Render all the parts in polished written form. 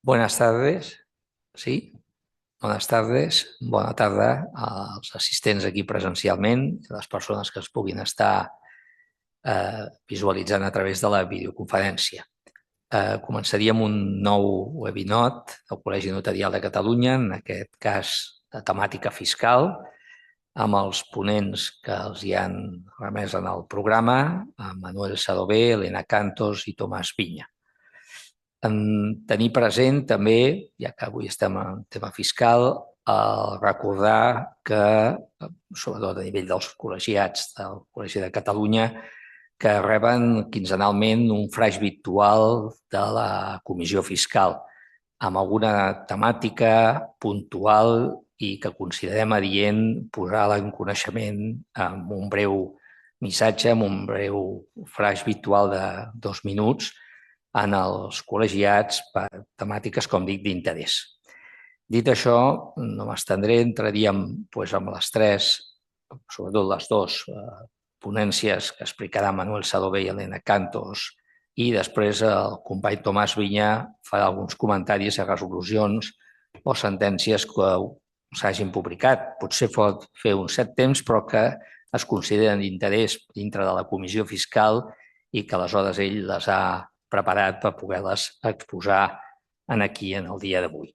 Buenas tardes. Sí, bones tardes. Bona tarda als assistents aquí presencialment i les persones que es puguin estar visualitzant a través de la videoconferència. Començaríem un nou webinot del Col·legi Notarial de Catalunya, en aquest cas de temàtica fiscal, amb els ponents que els hi han remès en el programa, Manuel Sadové, Elena Cantos i Tomàs Viña. Tenir present també, ja que avui estem en tema fiscal, recordar que, sobretot a nivell dels col·legiats del Col·legi de Catalunya, que reben quinzenalment un flaix virtual de la Comissió Fiscal amb alguna temàtica puntual i que considerem adient posar-la en coneixement amb un breu missatge, amb un breu flaix virtual de 2 minuts en els col·legiats per temàtiques, com dic, d'interès. Dit això, no m'estendré, entraríem amb les tres, sobretot les dues ponències que explicarà Manuel Sadové i Elena Cantos, i després el company Tomàs Viña farà alguns comentaris a resolucions o sentències que s'hagin publicat. Potser pot fer un cert temps, però que es consideren d'interès dintre de la Comissió Fiscal i que aleshores ell les ha preparat per poder-les exposar aquí en el dia d'avui.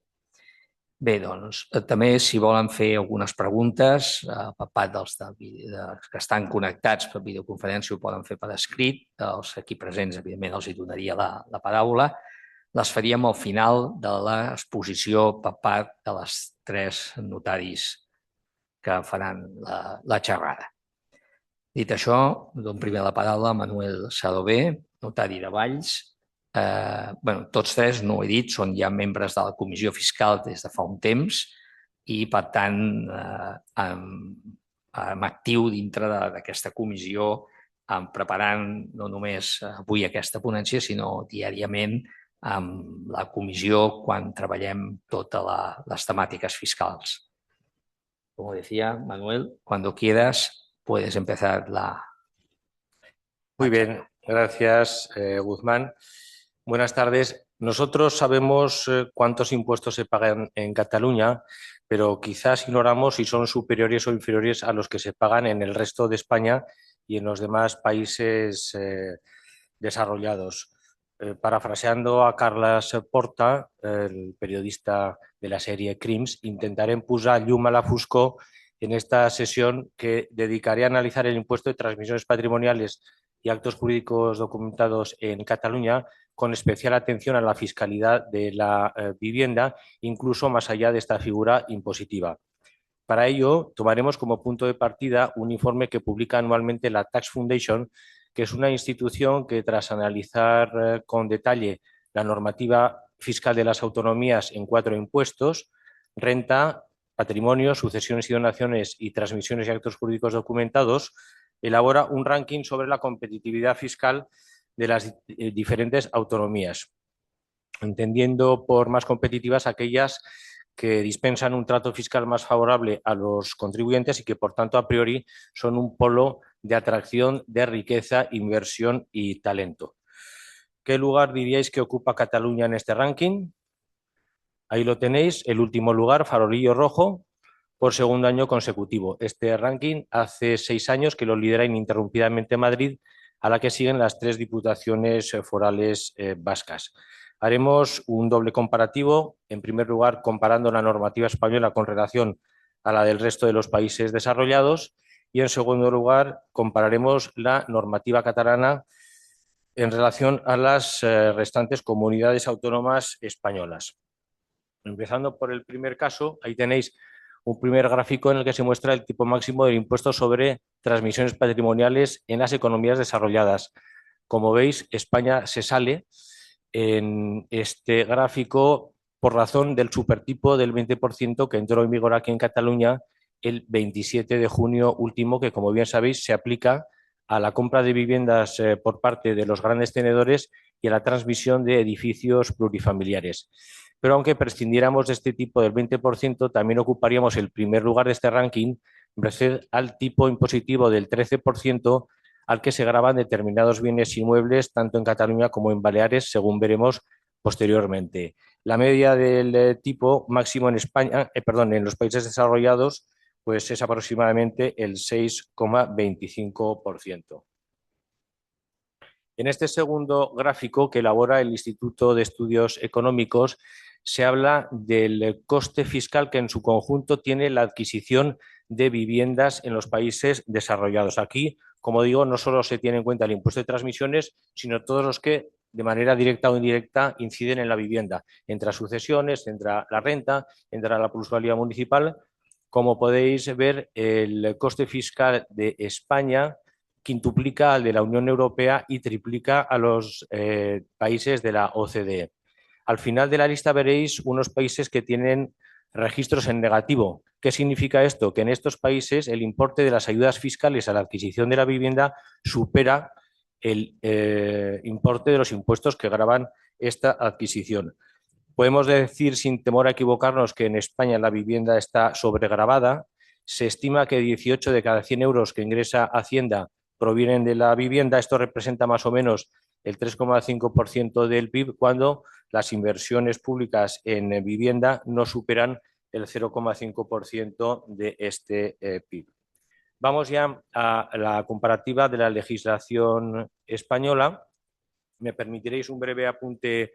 Bé, doncs, també si volen fer algunes preguntes per part dels que estan connectats per videoconferència ho poden fer per escrit. Els aquí presents, evidentment, els hi donaria la paraula. Les faríem al final de l'exposició per part de les tres notaris que faran la xerrada. Dit això, dono primer la paraula a Manuel Sadové, notari de Valls. Tots tres, no ho he dit, són ja membres de la Comissió Fiscal des de fa un temps i, per tant, actiu dintre d'aquesta comissió, preparant no només avui aquesta ponència, sinó diàriament amb la comissió quan treballem totes les temàtiques fiscals. Como decía Manuel, cuando quieras puedes empezar la... Muy bien, gracias, Guzmán. Buenas tardes. Nosotros sabemos cuántos impuestos se pagan en Cataluña, pero quizás ignoramos si son superiores o inferiores a los que se pagan en el resto de España y en los demás países desarrollados. Parafraseando a Carles Porta, el periodista de la serie Crims, intentarem posar llum a la foscor en esta sesión que dedicaré a analizar el impuesto de transmisiones patrimoniales y actos jurídicos documentados en Cataluña, con especial atención a la fiscalidad de la vivienda, incluso más allá de esta figura impositiva. Para ello, tomaremos como punto de partida un informe que publica anualmente la Tax Foundation, que es una institución que, tras analizar con detalle la normativa fiscal de las autonomías en 4 impuestos, renta, patrimonio, sucesiones y donaciones y transmisiones y actos jurídicos documentados, elabora un ranking sobre la competitividad fiscal de las diferentes autonomías, entendiendo por más competitivas aquellas que dispensan un trato fiscal más favorable a los contribuyentes y que, por tanto, a priori son un polo de atracción de riqueza, inversión y talento. ¿Qué lugar diríais que ocupa Cataluña en este ranking? Ahí lo tenéis, el último lugar, farolillo rojo, por segundo año consecutivo. Este ranking hace 6 años que lo lidera ininterrumpidamente Madrid, a la que siguen las 3 diputaciones forales vascas. Haremos un doble comparativo, en primer lugar comparando la normativa española con relación a la del resto de los países desarrollados y, en segundo lugar, compararemos la normativa catalana en relación a las restantes comunidades autónomas españolas. Empezando por el primer caso, ahí tenéis un primer gráfico en el que se muestra el tipo máximo del impuesto sobre transmisiones patrimoniales en las economías desarrolladas. Como veis, España se sale en este gráfico por razón del supertipo del 20% que entró en vigor aquí en Cataluña el 27 de junio último, que, como bien sabéis, se aplica a la compra de viviendas por parte de los grandes tenedores y a la transmisión de edificios plurifamiliares. Pero aunque prescindiéramos de este tipo del 20%, también ocuparíamos el primer lugar de este ranking, merced al tipo impositivo del 13% al que se graban determinados bienes inmuebles tanto en Cataluña como en Baleares, según veremos posteriormente. La media del tipo máximo en España, en los países desarrollados, pues es aproximadamente el 6,25%. En este segundo gráfico que elabora el Instituto de Estudios Económicos se habla del coste fiscal que en su conjunto tiene la adquisición de viviendas en los países desarrollados. Aquí, como digo, no solo se tiene en cuenta el impuesto de transmisiones, sino todos los que de manera directa o indirecta inciden en la vivienda, entre las sucesiones, entre la renta, entre la plusvalía municipal. Como podéis ver, el coste fiscal de España quintuplica al de la Unión Europea y triplica a los países de la OCDE. Al final de la lista veréis unos países que tienen registros en negativo. ¿Qué significa esto? Que en estos países el importe de las ayudas fiscales a la adquisición de la vivienda supera el importe de los impuestos que gravan esta adquisición. Podemos decir sin temor a equivocarnos que en España la vivienda está sobregravada. Se estima que 18 de cada 100 euros que ingresa Hacienda provienen de la vivienda. Esto representa más o menos el 3,5% del PIB, cuando las inversiones públicas en vivienda no superan el 0,5% de este PIB. Vamos ya a la comparativa de la legislación española. Me permitiréis un breve apunte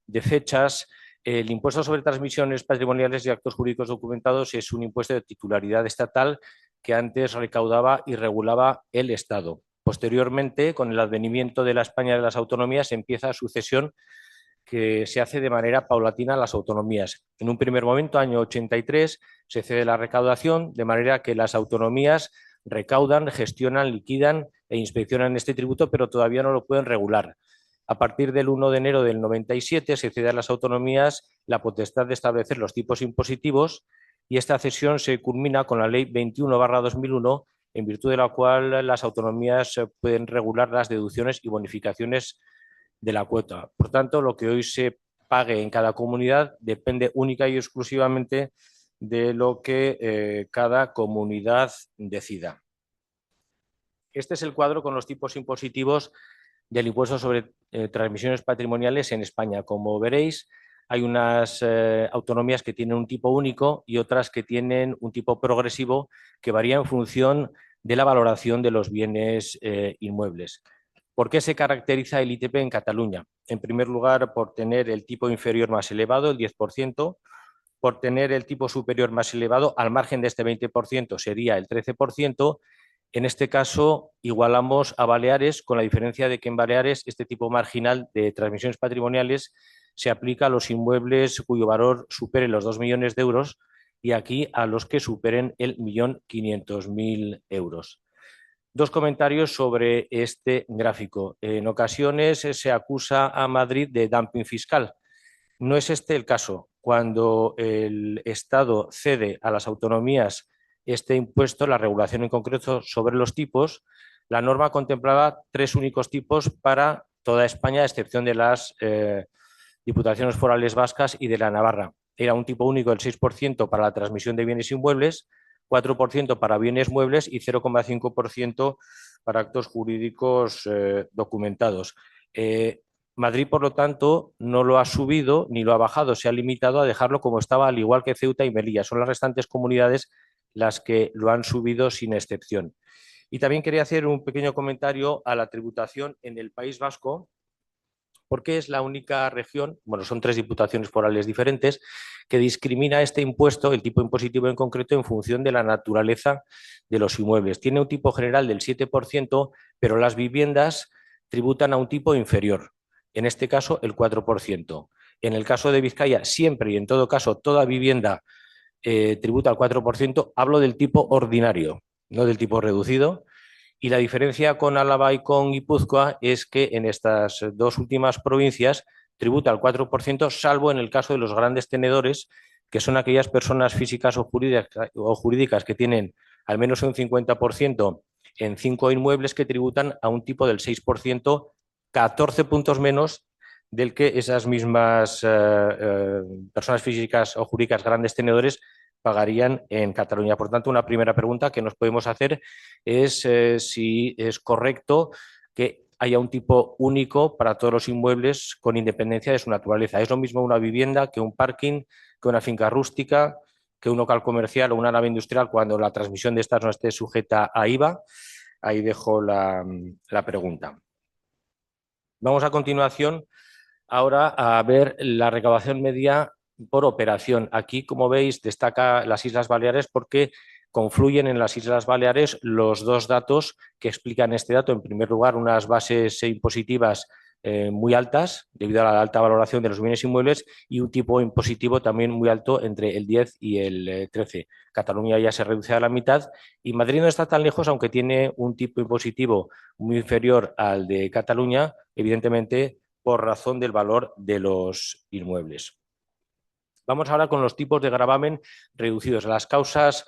de fechas. El impuesto sobre transmisiones patrimoniales y actos jurídicos documentados es un impuesto de titularidad estatal que antes recaudaba y regulaba el Estado. Posteriormente, con el advenimiento de la España de las autonomías, empieza su cesión que se hace de manera paulatina a las autonomías. En un primer momento, año 83, se cede la recaudación, de manera que las autonomías recaudan, gestionan, liquidan e inspeccionan este tributo, pero todavía no lo pueden regular. A partir del 1 de enero del 97 se cede a las autonomías la potestad de establecer los tipos impositivos, y esta cesión se culmina con la Ley 21/2001, en virtud de la cual las autonomías pueden regular las deducciones y bonificaciones de la cuota. Por tanto, lo que hoy se pague en cada comunidad depende única y exclusivamente de lo que cada comunidad decida. Este es el cuadro con los tipos impositivos del impuesto sobre transmisiones patrimoniales en España. Como veréis, hay unas autonomías que tienen un tipo único y otras que tienen un tipo progresivo que varía en función de la valoración de los bienes inmuebles. ¿Por qué se caracteriza el ITP en Cataluña? En primer lugar, por tener el tipo inferior más elevado, el 10%, por tener el tipo superior más elevado, al margen de este 20% sería el 13%. En este caso, igualamos a Baleares, con la diferencia de que en Baleares este tipo marginal de transmisiones patrimoniales se aplica a los inmuebles cuyo valor supere los 2 millones de euros, y aquí a los que superen el 1.500.000 euros. Dos comentarios sobre este gráfico. En ocasiones se acusa a Madrid de dumping fiscal. No es este el caso. Cuando el Estado cede a las autonomías este impuesto, la regulación en concreto sobre los tipos, la norma contemplaba 3 únicos tipos para toda España, a excepción de las diputaciones forales vascas y de la Navarra. Era un tipo único del 6% para la transmisión de bienes inmuebles, 4% para bienes muebles y 0,5% para actos jurídicos documentados. Madrid, por lo tanto, no lo ha subido ni lo ha bajado, se ha limitado a dejarlo como estaba, al igual que Ceuta y Melilla. Son las restantes comunidades las que lo han subido sin excepción. Y también quería hacer un pequeño comentario a la tributación en el País Vasco, porque es la única región, bueno, son 3 diputaciones forales diferentes, que discrimina este impuesto, el tipo impositivo en concreto, en función de la naturaleza de los inmuebles. Tiene un tipo general del 7%, pero las viviendas tributan a un tipo inferior, en este caso el 4%. En el caso de Vizcaya, siempre y en todo caso, toda vivienda tributa al 4%, hablo del tipo ordinario, no del tipo reducido. Y la diferencia con Álava y con Guipúzcoa es que en estas 2 últimas provincias tributa al 4%, salvo en el caso de los grandes tenedores, que son aquellas personas físicas o jurídicas que tienen al menos un 50% en 5 inmuebles, que tributan a un tipo del 6%, 14 puntos menos del que esas mismas personas físicas o jurídicas grandes tenedores pagarían en Cataluña. Por tanto, una primera pregunta que nos podemos hacer es si es correcto que haya un tipo único para todos los inmuebles con independencia de su naturaleza. Es lo mismo una vivienda que un parking, que una finca rústica, que un local comercial o una nave industrial cuando la transmisión de estas no esté sujeta a IVA. Ahí dejo la pregunta. Vamos a continuación ahora a ver la recaudación media por operación. Aquí, como veis, destaca las Islas Baleares porque confluyen en las Islas Baleares los dos datos que explican este dato. En primer lugar, unas bases impositivas muy altas debido a la alta valoración de los bienes inmuebles y un tipo impositivo también muy alto entre el 10 y el 13. Cataluña ya se reduce a la mitad y Madrid no está tan lejos, aunque tiene un tipo impositivo muy inferior al de Cataluña, evidentemente por razón del valor de los inmuebles. Vamos ahora con los tipos de gravamen reducidos. Las causas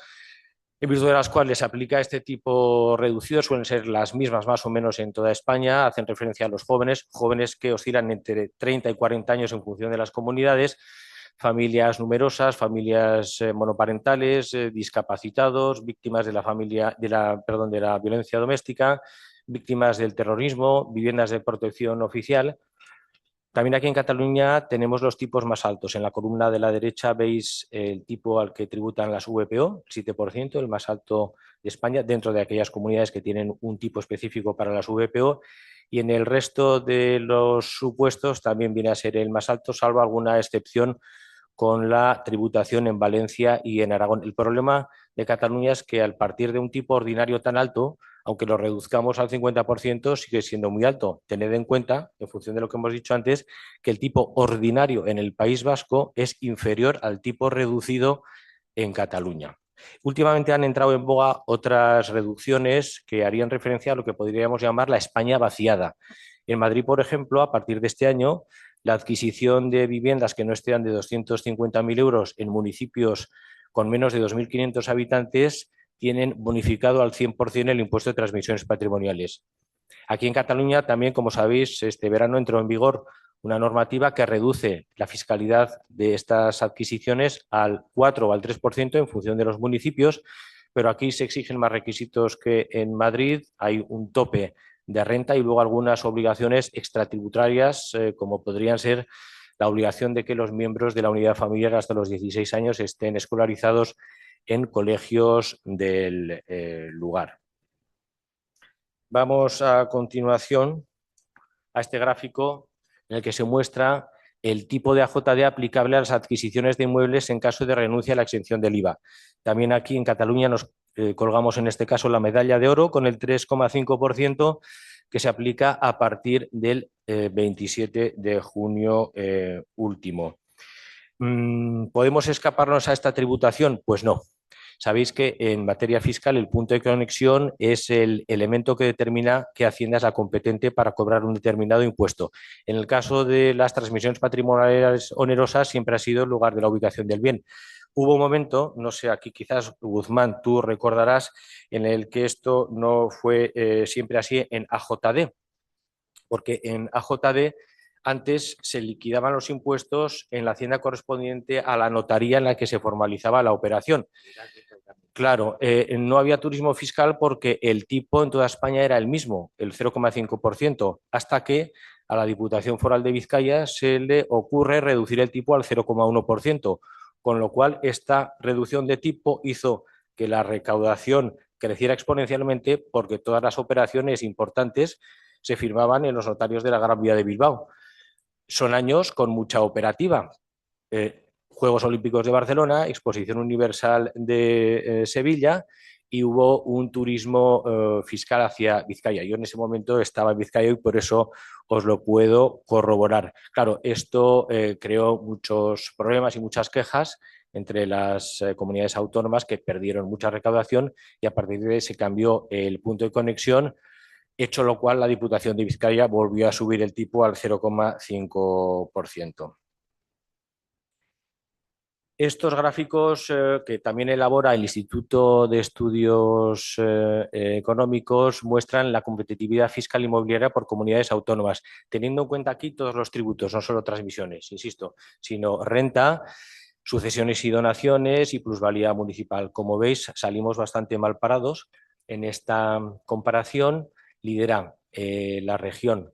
en virtud de las cuales se aplica este tipo reducido suelen ser las mismas más o menos en toda España. Hacen referencia a los jóvenes, jóvenes que oscilan entre 30 y 40 años en función de las comunidades, familias numerosas, familias monoparentales, discapacitados, víctimas de la violencia doméstica, víctimas del terrorismo, viviendas de protección oficial. También aquí en Cataluña tenemos los tipos más altos. En la columna de la derecha veis el tipo al que tributan las VPO, el 7%, el más alto de España, dentro de aquellas comunidades que tienen un tipo específico para las VPO. Y en el resto de los supuestos también viene a ser el más alto, salvo alguna excepción con la tributación en Valencia y en Aragón. El problema de Cataluña es que al partir de un tipo ordinario tan alto, aunque lo reduzcamos al 50%, sigue siendo muy alto. Tened en cuenta, en función de lo que hemos dicho antes, que el tipo ordinario en el País Vasco es inferior al tipo reducido en Cataluña. Últimamente han entrado en boga otras reducciones que harían referencia a lo que podríamos llamar la España vaciada. En Madrid, por ejemplo, a partir de este año, la adquisición de viviendas que no estén de 250.000 euros en municipios con menos de 2.500 habitantes tienen bonificado al 100% el impuesto de transmisiones patrimoniales. Aquí en Cataluña también, como sabéis, este verano entró en vigor una normativa que reduce la fiscalidad de estas adquisiciones al 4 o al 3% en función de los municipios, pero aquí se exigen más requisitos que en Madrid. Hay un tope de renta y luego algunas obligaciones extratributarias, como podrían ser la obligación de que los miembros de la unidad familiar hasta los 16 años estén escolarizados en colegios del lugar. Vamos a continuación a este gráfico en el que se muestra el tipo de AJD aplicable a las adquisiciones de inmuebles en caso de renuncia a la exención del IVA. También aquí en Cataluña nos colgamos en este caso la medalla de oro con el 3,5% que se aplica a partir del 27 de junio último. ¿Podemos escaparnos a esta tributación? Pues no. Sabéis que en materia fiscal el punto de conexión es el elemento que determina que Hacienda es la competente para cobrar un determinado impuesto. En el caso de las transmisiones patrimoniales onerosas siempre ha sido el lugar de la ubicación del bien. Hubo un momento, no sé, aquí quizás Guzmán, tú recordarás, en el que esto no fue siempre así en AJD, porque en AJD antes se liquidaban los impuestos en la hacienda correspondiente a la notaría en la que se formalizaba la operación. Claro, no había turismo fiscal porque el tipo en toda España era el mismo, el 0,5%, hasta que a la Diputación Foral de Vizcaya se le ocurre reducir el tipo al 0,1%, con lo cual esta reducción de tipo hizo que la recaudación creciera exponencialmente porque todas las operaciones importantes se firmaban en los notarios de la Gran Vía de Bilbao. Son años con mucha operativa. Juegos Olímpicos de Barcelona, Exposición Universal de Sevilla y hubo un turismo fiscal hacia Vizcaya. Yo en ese momento estaba en Vizcaya y por eso os lo puedo corroborar. Claro, esto creó muchos problemas y muchas quejas entre las comunidades autónomas que perdieron mucha recaudación y a partir de ahí se cambió el punto de conexión, hecho lo cual la Diputación de Vizcaya volvió a subir el tipo al 0,5%. Estos gráficos que también elabora el Instituto de Estudios Económicos muestran la competitividad fiscal inmobiliaria por comunidades autónomas, teniendo en cuenta aquí todos los tributos, no solo transmisiones, insisto, sino renta, sucesiones y donaciones y plusvalía municipal. Como veis, salimos bastante mal parados en esta comparación. Lidera la región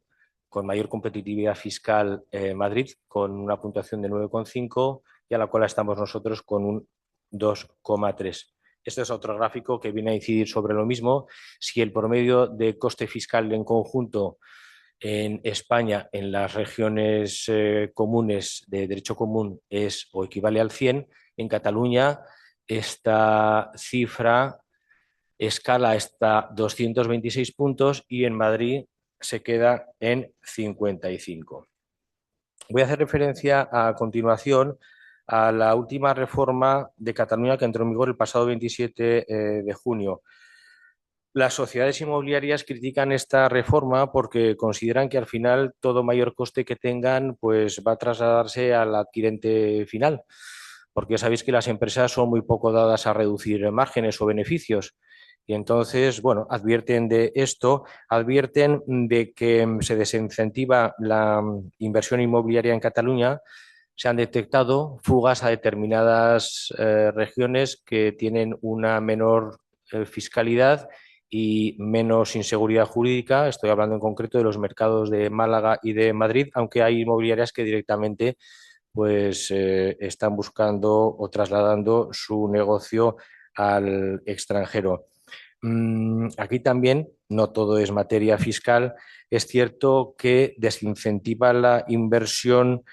con mayor competitividad fiscal, Madrid, con una puntuación de 9,5 y a la cual estamos nosotros con un 2,3. Este es otro gráfico que viene a incidir sobre lo mismo. Si el promedio de coste fiscal en conjunto en España, en las regiones comunes de derecho común, es o equivale al 100, en Cataluña esta cifra escala hasta 226 puntos y en Madrid se queda en 55. Voy a hacer referencia a continuación a la última reforma de Cataluña que entró en vigor el pasado 27 de junio. Las sociedades inmobiliarias critican esta reforma porque consideran que al final todo mayor coste que tengan pues va a trasladarse al adquirente final, porque sabéis que las empresas son muy poco dadas a reducir márgenes o beneficios. Y entonces, bueno, advierten de esto, advierten de que se desincentiva la inversión inmobiliaria en Cataluña. Se han detectado fugas a determinadas regiones que tienen una menor fiscalidad y menos inseguridad jurídica. Estoy hablando en concreto de los mercados de Málaga y de Madrid, aunque hay inmobiliarias que directamente pues, están buscando o trasladando su negocio al extranjero. Aquí también, no todo es materia fiscal, es cierto que desincentiva la inversión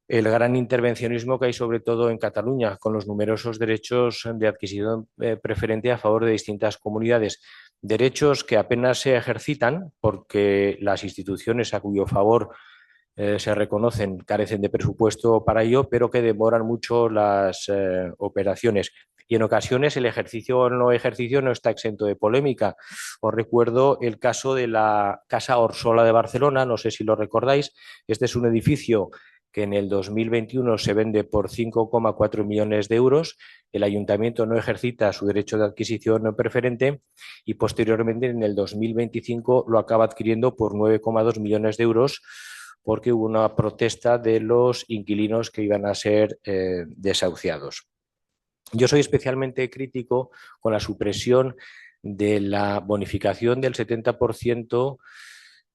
el gran intervencionismo que hay sobre todo en Cataluña, con los numerosos derechos de adquisición preferente a favor de distintas comunidades. Derechos que apenas se ejercitan porque las instituciones a cuyo favor se reconocen carecen de presupuesto para ello, pero que demoran mucho las operaciones. Y en ocasiones el ejercicio o no ejercicio no está exento de polémica. Os recuerdo el caso de la Casa Orsola de Barcelona, no sé si lo recordáis. Este es un edificio que en el 2021 se vende por 5,4 millones de euros. El ayuntamiento no ejercita su derecho de adquisición preferente y posteriormente en el 2025 lo acaba adquiriendo por 9,2 millones de euros porque hubo una protesta de los inquilinos que iban a ser desahuciados. Yo soy especialmente crítico con la supresión de la bonificación del 70%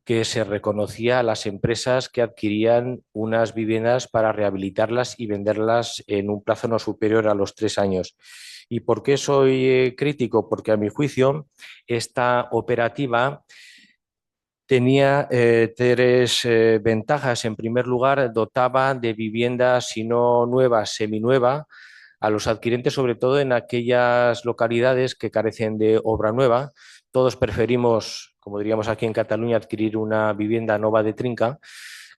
que se reconocía a las empresas que adquirían unas viviendas para rehabilitarlas y venderlas en un plazo no superior a los 3 años. ¿Y por qué soy crítico? Porque a mi juicio esta operativa tenía tres ventajas. En primer lugar, dotaba de viviendas, si no nueva, seminueva, a los adquirentes, sobre todo en aquellas localidades que carecen de obra nueva. Todos preferimos, como diríamos aquí en Cataluña, adquirir una vivienda nova de trinca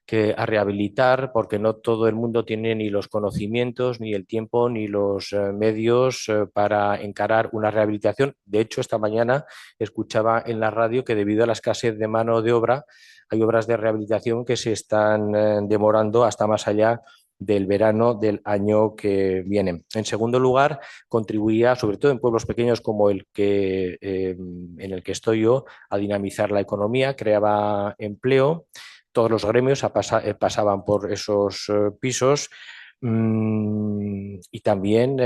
que a rehabilitar, porque no todo el mundo tiene ni los conocimientos, ni el tiempo, ni los medios para encarar una rehabilitación. De hecho, esta mañana escuchaba en la radio que debido a la escasez de mano de obra, hay obras de rehabilitación que se están demorando hasta más allá del verano del año que viene. En segundo lugar, contribuía, sobre todo en pueblos pequeños como el que, en el que estoy yo, a dinamizar la economía, creaba empleo. Todos los gremios pasaban por esos pisos y también,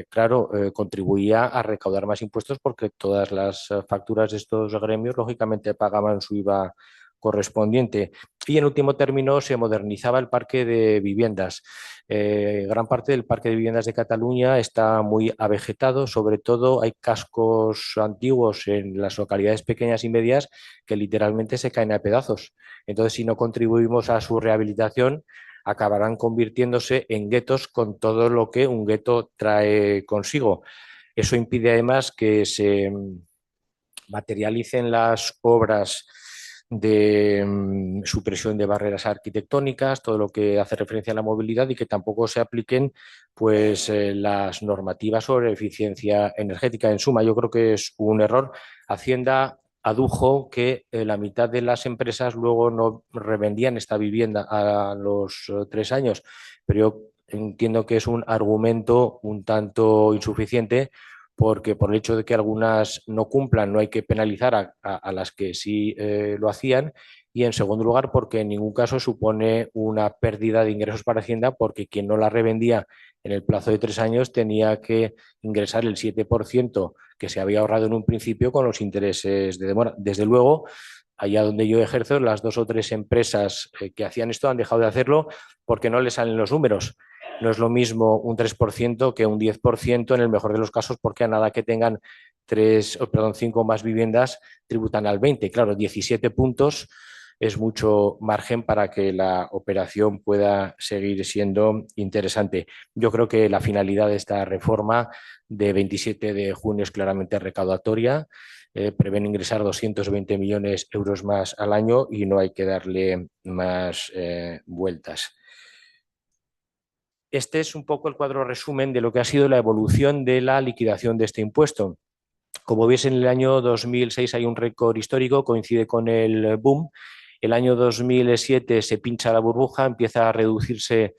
claro, contribuía a recaudar más impuestos porque todas las facturas de estos gremios, lógicamente, pagaban su IVA correspondiente. Y en último término se modernizaba el parque de viviendas. Gran parte del parque de viviendas de Cataluña está muy avegetado, sobre todo hay cascos antiguos en las localidades pequeñas y medias que literalmente se caen a pedazos. Entonces, si no contribuimos a su rehabilitación, acabarán convirtiéndose en guetos con todo lo que un gueto trae consigo. Eso impide además que se materialicen las obras de supresión de barreras arquitectónicas, todo lo que hace referencia a la movilidad y que tampoco se apliquen pues, las normativas sobre eficiencia energética. En suma, yo creo que es un error. Hacienda adujo que la mitad de las empresas luego no revendían esta vivienda a los 3 años, pero yo entiendo que es un argumento un tanto insuficiente porque por el hecho de que algunas no cumplan no hay que penalizar a las que sí lo hacían y en segundo lugar porque en ningún caso supone una pérdida de ingresos para Hacienda porque quien no la revendía en el plazo de 3 años tenía que ingresar el 7% que se había ahorrado en un principio con los intereses de demora. Desde luego, allá donde yo ejerzo, las 2 o 3 empresas que hacían esto han dejado de hacerlo porque no les salen los números. No es lo mismo un 3% que un 10% en el mejor de los casos, porque a nada que tengan 5 más viviendas tributan al 20%. Claro, 17 puntos es mucho margen para que la operación pueda seguir siendo interesante. Yo creo que la finalidad de esta reforma de 27 de junio es claramente recaudatoria. Prevén ingresar 220 millones de euros más al año y no hay que darle más vueltas. Este es un poco el cuadro resumen de lo que ha sido la evolución de la liquidación de este impuesto. Como veis, en el año 2006 hay un récord histórico, coincide con el boom. El año 2007 se pincha la burbuja, empieza a reducirse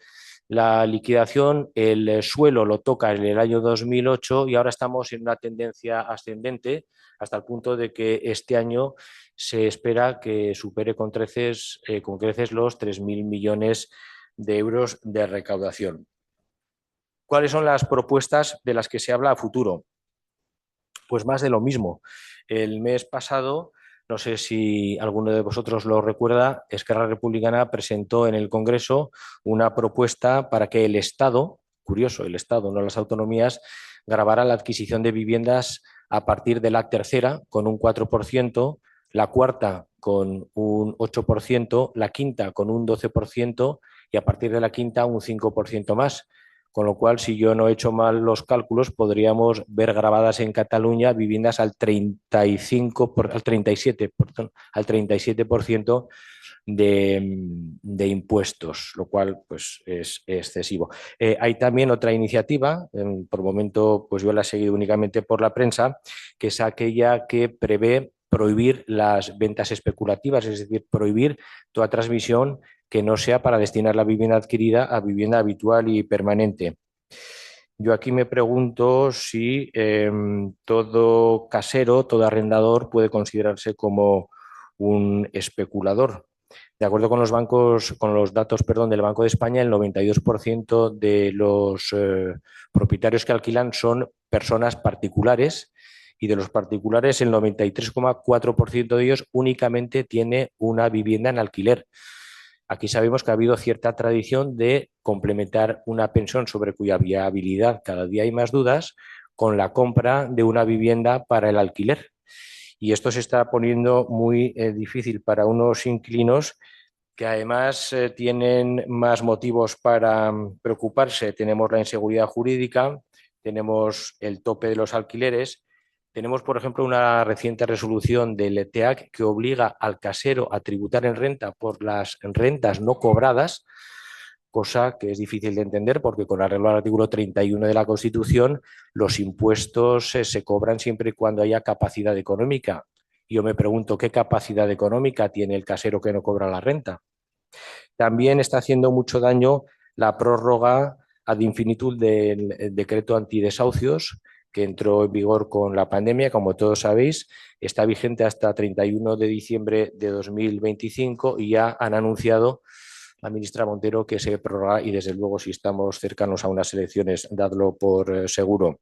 la liquidación, el suelo lo toca en el año 2008 y ahora estamos en una tendencia ascendente hasta el punto de que este año se espera que supere con creces los 3.000 millones de euros de recaudación. ¿Cuáles son las propuestas de las que se habla a futuro? Pues más de lo mismo. El mes pasado, no sé si alguno de vosotros lo recuerda, Esquerra Republicana presentó en el Congreso una propuesta para que el Estado, curioso, el Estado, no las autonomías, gravara la adquisición de viviendas a partir de la tercera con un 4%, la cuarta con un 8%, la quinta con un 12% y a partir de la quinta un 5% más. Con lo cual, si yo no he hecho mal los cálculos, podríamos ver grabadas en Cataluña viviendas al 37% de impuestos, lo cual pues, es excesivo. Hay también otra iniciativa, por el momento pues yo la he seguido únicamente por la prensa, que es aquella que prevé prohibir las ventas especulativas, es decir, prohibir toda transmisión que no sea para destinar la vivienda adquirida a vivienda habitual y permanente. Yo aquí me pregunto si todo casero, todo arrendador puede considerarse como un especulador. De acuerdo con los bancos, con los datos, perdón, del Banco de España, el 92% de los propietarios que alquilan son personas particulares y de los particulares el 93,4% de ellos únicamente tiene una vivienda en alquiler. Aquí sabemos que ha habido cierta tradición de complementar una pensión sobre cuya viabilidad cada día hay más dudas con la compra de una vivienda para el alquiler. Y esto se está poniendo muy difícil para unos inquilinos que además tienen más motivos para preocuparse. Tenemos la inseguridad jurídica, tenemos el tope de los alquileres, tenemos, por ejemplo, una reciente resolución del ETEAC que obliga al casero a tributar en renta por las rentas no cobradas, cosa que es difícil de entender porque con arreglo al artículo 31 de la Constitución los impuestos se cobran siempre y cuando haya capacidad económica. Yo me pregunto qué capacidad económica tiene el casero que no cobra la renta. También está haciendo mucho daño la prórroga ad infinitum del decreto antidesahucios que entró en vigor con la pandemia, como todos sabéis, está vigente hasta 31 de diciembre de 2025 y ya han anunciado la ministra Montero que se prorroga y desde luego si estamos cercanos a unas elecciones, dadlo por seguro.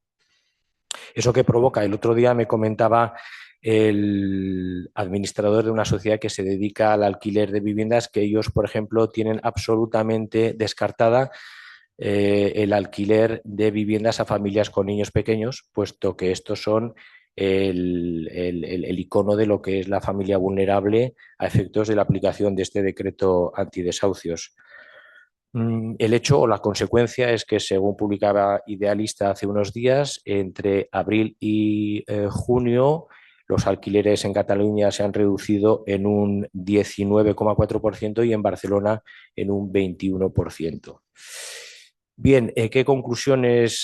¿Eso que provoca? El otro día me comentaba el administrador de una sociedad que se dedica al alquiler de viviendas que ellos, por ejemplo, tienen absolutamente descartada el alquiler de viviendas a familias con niños pequeños, puesto que estos son el icono de lo que es la familia vulnerable a efectos de la aplicación de este decreto antidesahucios. El hecho o la consecuencia es que, según publicaba Idealista hace unos días, entre abril y junio los alquileres en Cataluña se han reducido en un 19,4% y en Barcelona en un 21%. Bien, ¿qué conclusiones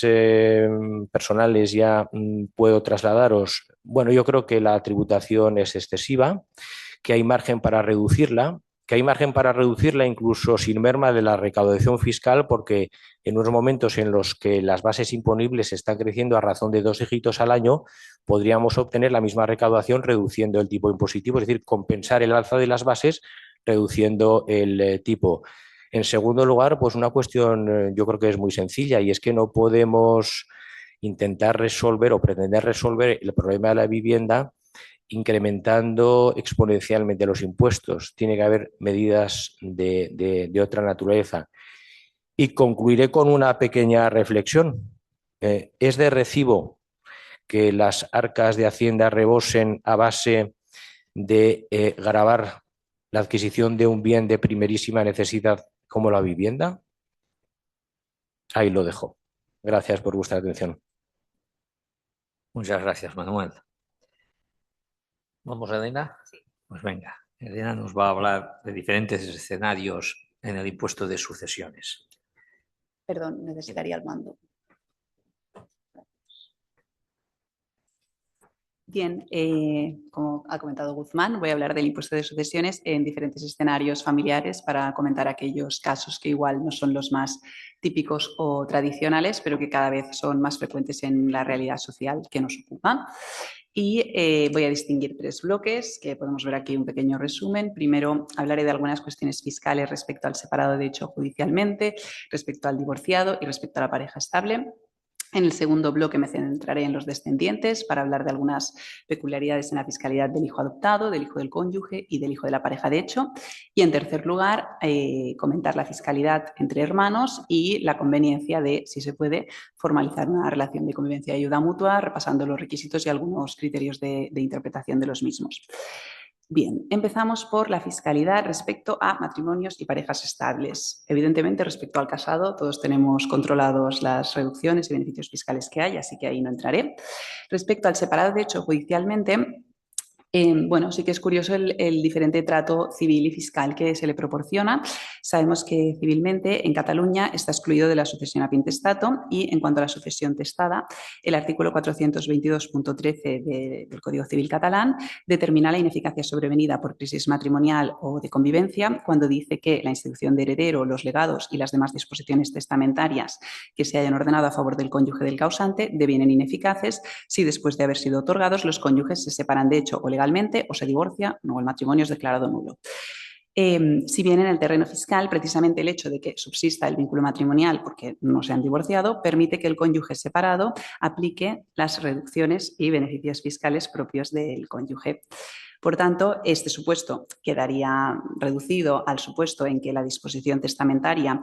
personales ya puedo trasladaros? Bueno, yo creo que la tributación es excesiva, que hay margen para reducirla, incluso sin merma de la recaudación fiscal, porque en unos momentos en los que las bases imponibles están creciendo a razón de 2 dígitos al año, podríamos obtener la misma recaudación reduciendo el tipo impositivo, es decir, compensar el alza de las bases reduciendo el tipo. En segundo lugar, pues una cuestión yo creo que es muy sencilla y es que no podemos intentar resolver o pretender resolver el problema de la vivienda incrementando exponencialmente los impuestos. Tiene que haber medidas de otra naturaleza. Y concluiré con una pequeña reflexión. ¿Es de recibo que las arcas de Hacienda rebosen a base de gravar la adquisición de un bien de primerísima necesidad como la vivienda? Ahí lo dejo. Gracias por vuestra atención. Muchas gracias, Manuel. ¿Vamos, Elena? Sí. Pues venga, Elena nos va a hablar de diferentes escenarios en el impuesto de sucesiones. Perdón, necesitaría el mando. Bien, como ha comentado Guzmán, voy a hablar del impuesto de sucesiones en diferentes escenarios familiares para comentar aquellos casos que igual no son los más típicos o tradicionales, pero que cada vez son más frecuentes en la realidad social que nos ocupa. Y voy a distinguir tres bloques, que podemos ver aquí un pequeño resumen. Primero, hablaré de algunas cuestiones fiscales respecto al separado de hecho judicialmente, respecto al divorciado y respecto a la pareja estable. En el segundo bloque me centraré en los descendientes para hablar de algunas peculiaridades en la fiscalidad del hijo adoptado, del hijo del cónyuge y del hijo de la pareja de hecho. Y en tercer lugar, comentar la fiscalidad entre hermanos y la conveniencia de, si se puede, formalizar una relación de convivencia y ayuda mutua, repasando los requisitos y algunos criterios de interpretación de los mismos. Bien, empezamos por la fiscalidad respecto a matrimonios y parejas estables. Evidentemente, respecto al casado, todos tenemos controlados las reducciones y beneficios fiscales que hay, así que ahí no entraré. Respecto al separado de hecho judicialmente, bueno, sí que es curioso el diferente trato civil y fiscal que se le proporciona. Sabemos que civilmente en Cataluña está excluido de la sucesión a intestato y en cuanto a la sucesión testada, el artículo 422.13 del Código Civil catalán determina la ineficacia sobrevenida por crisis matrimonial o de convivencia cuando dice que la institución de heredero, los legados y las demás disposiciones testamentarias que se hayan ordenado a favor del cónyuge del causante devienen ineficaces si después de haber sido otorgados los cónyuges se separan de hecho o legalmente o se divorcia o el matrimonio es declarado nulo. Si bien en el terreno fiscal, precisamente el hecho de que subsista el vínculo matrimonial porque no se han divorciado, permite que el cónyuge separado aplique las reducciones y beneficios fiscales propios del cónyuge. Por tanto, este supuesto quedaría reducido al supuesto en que la disposición testamentaria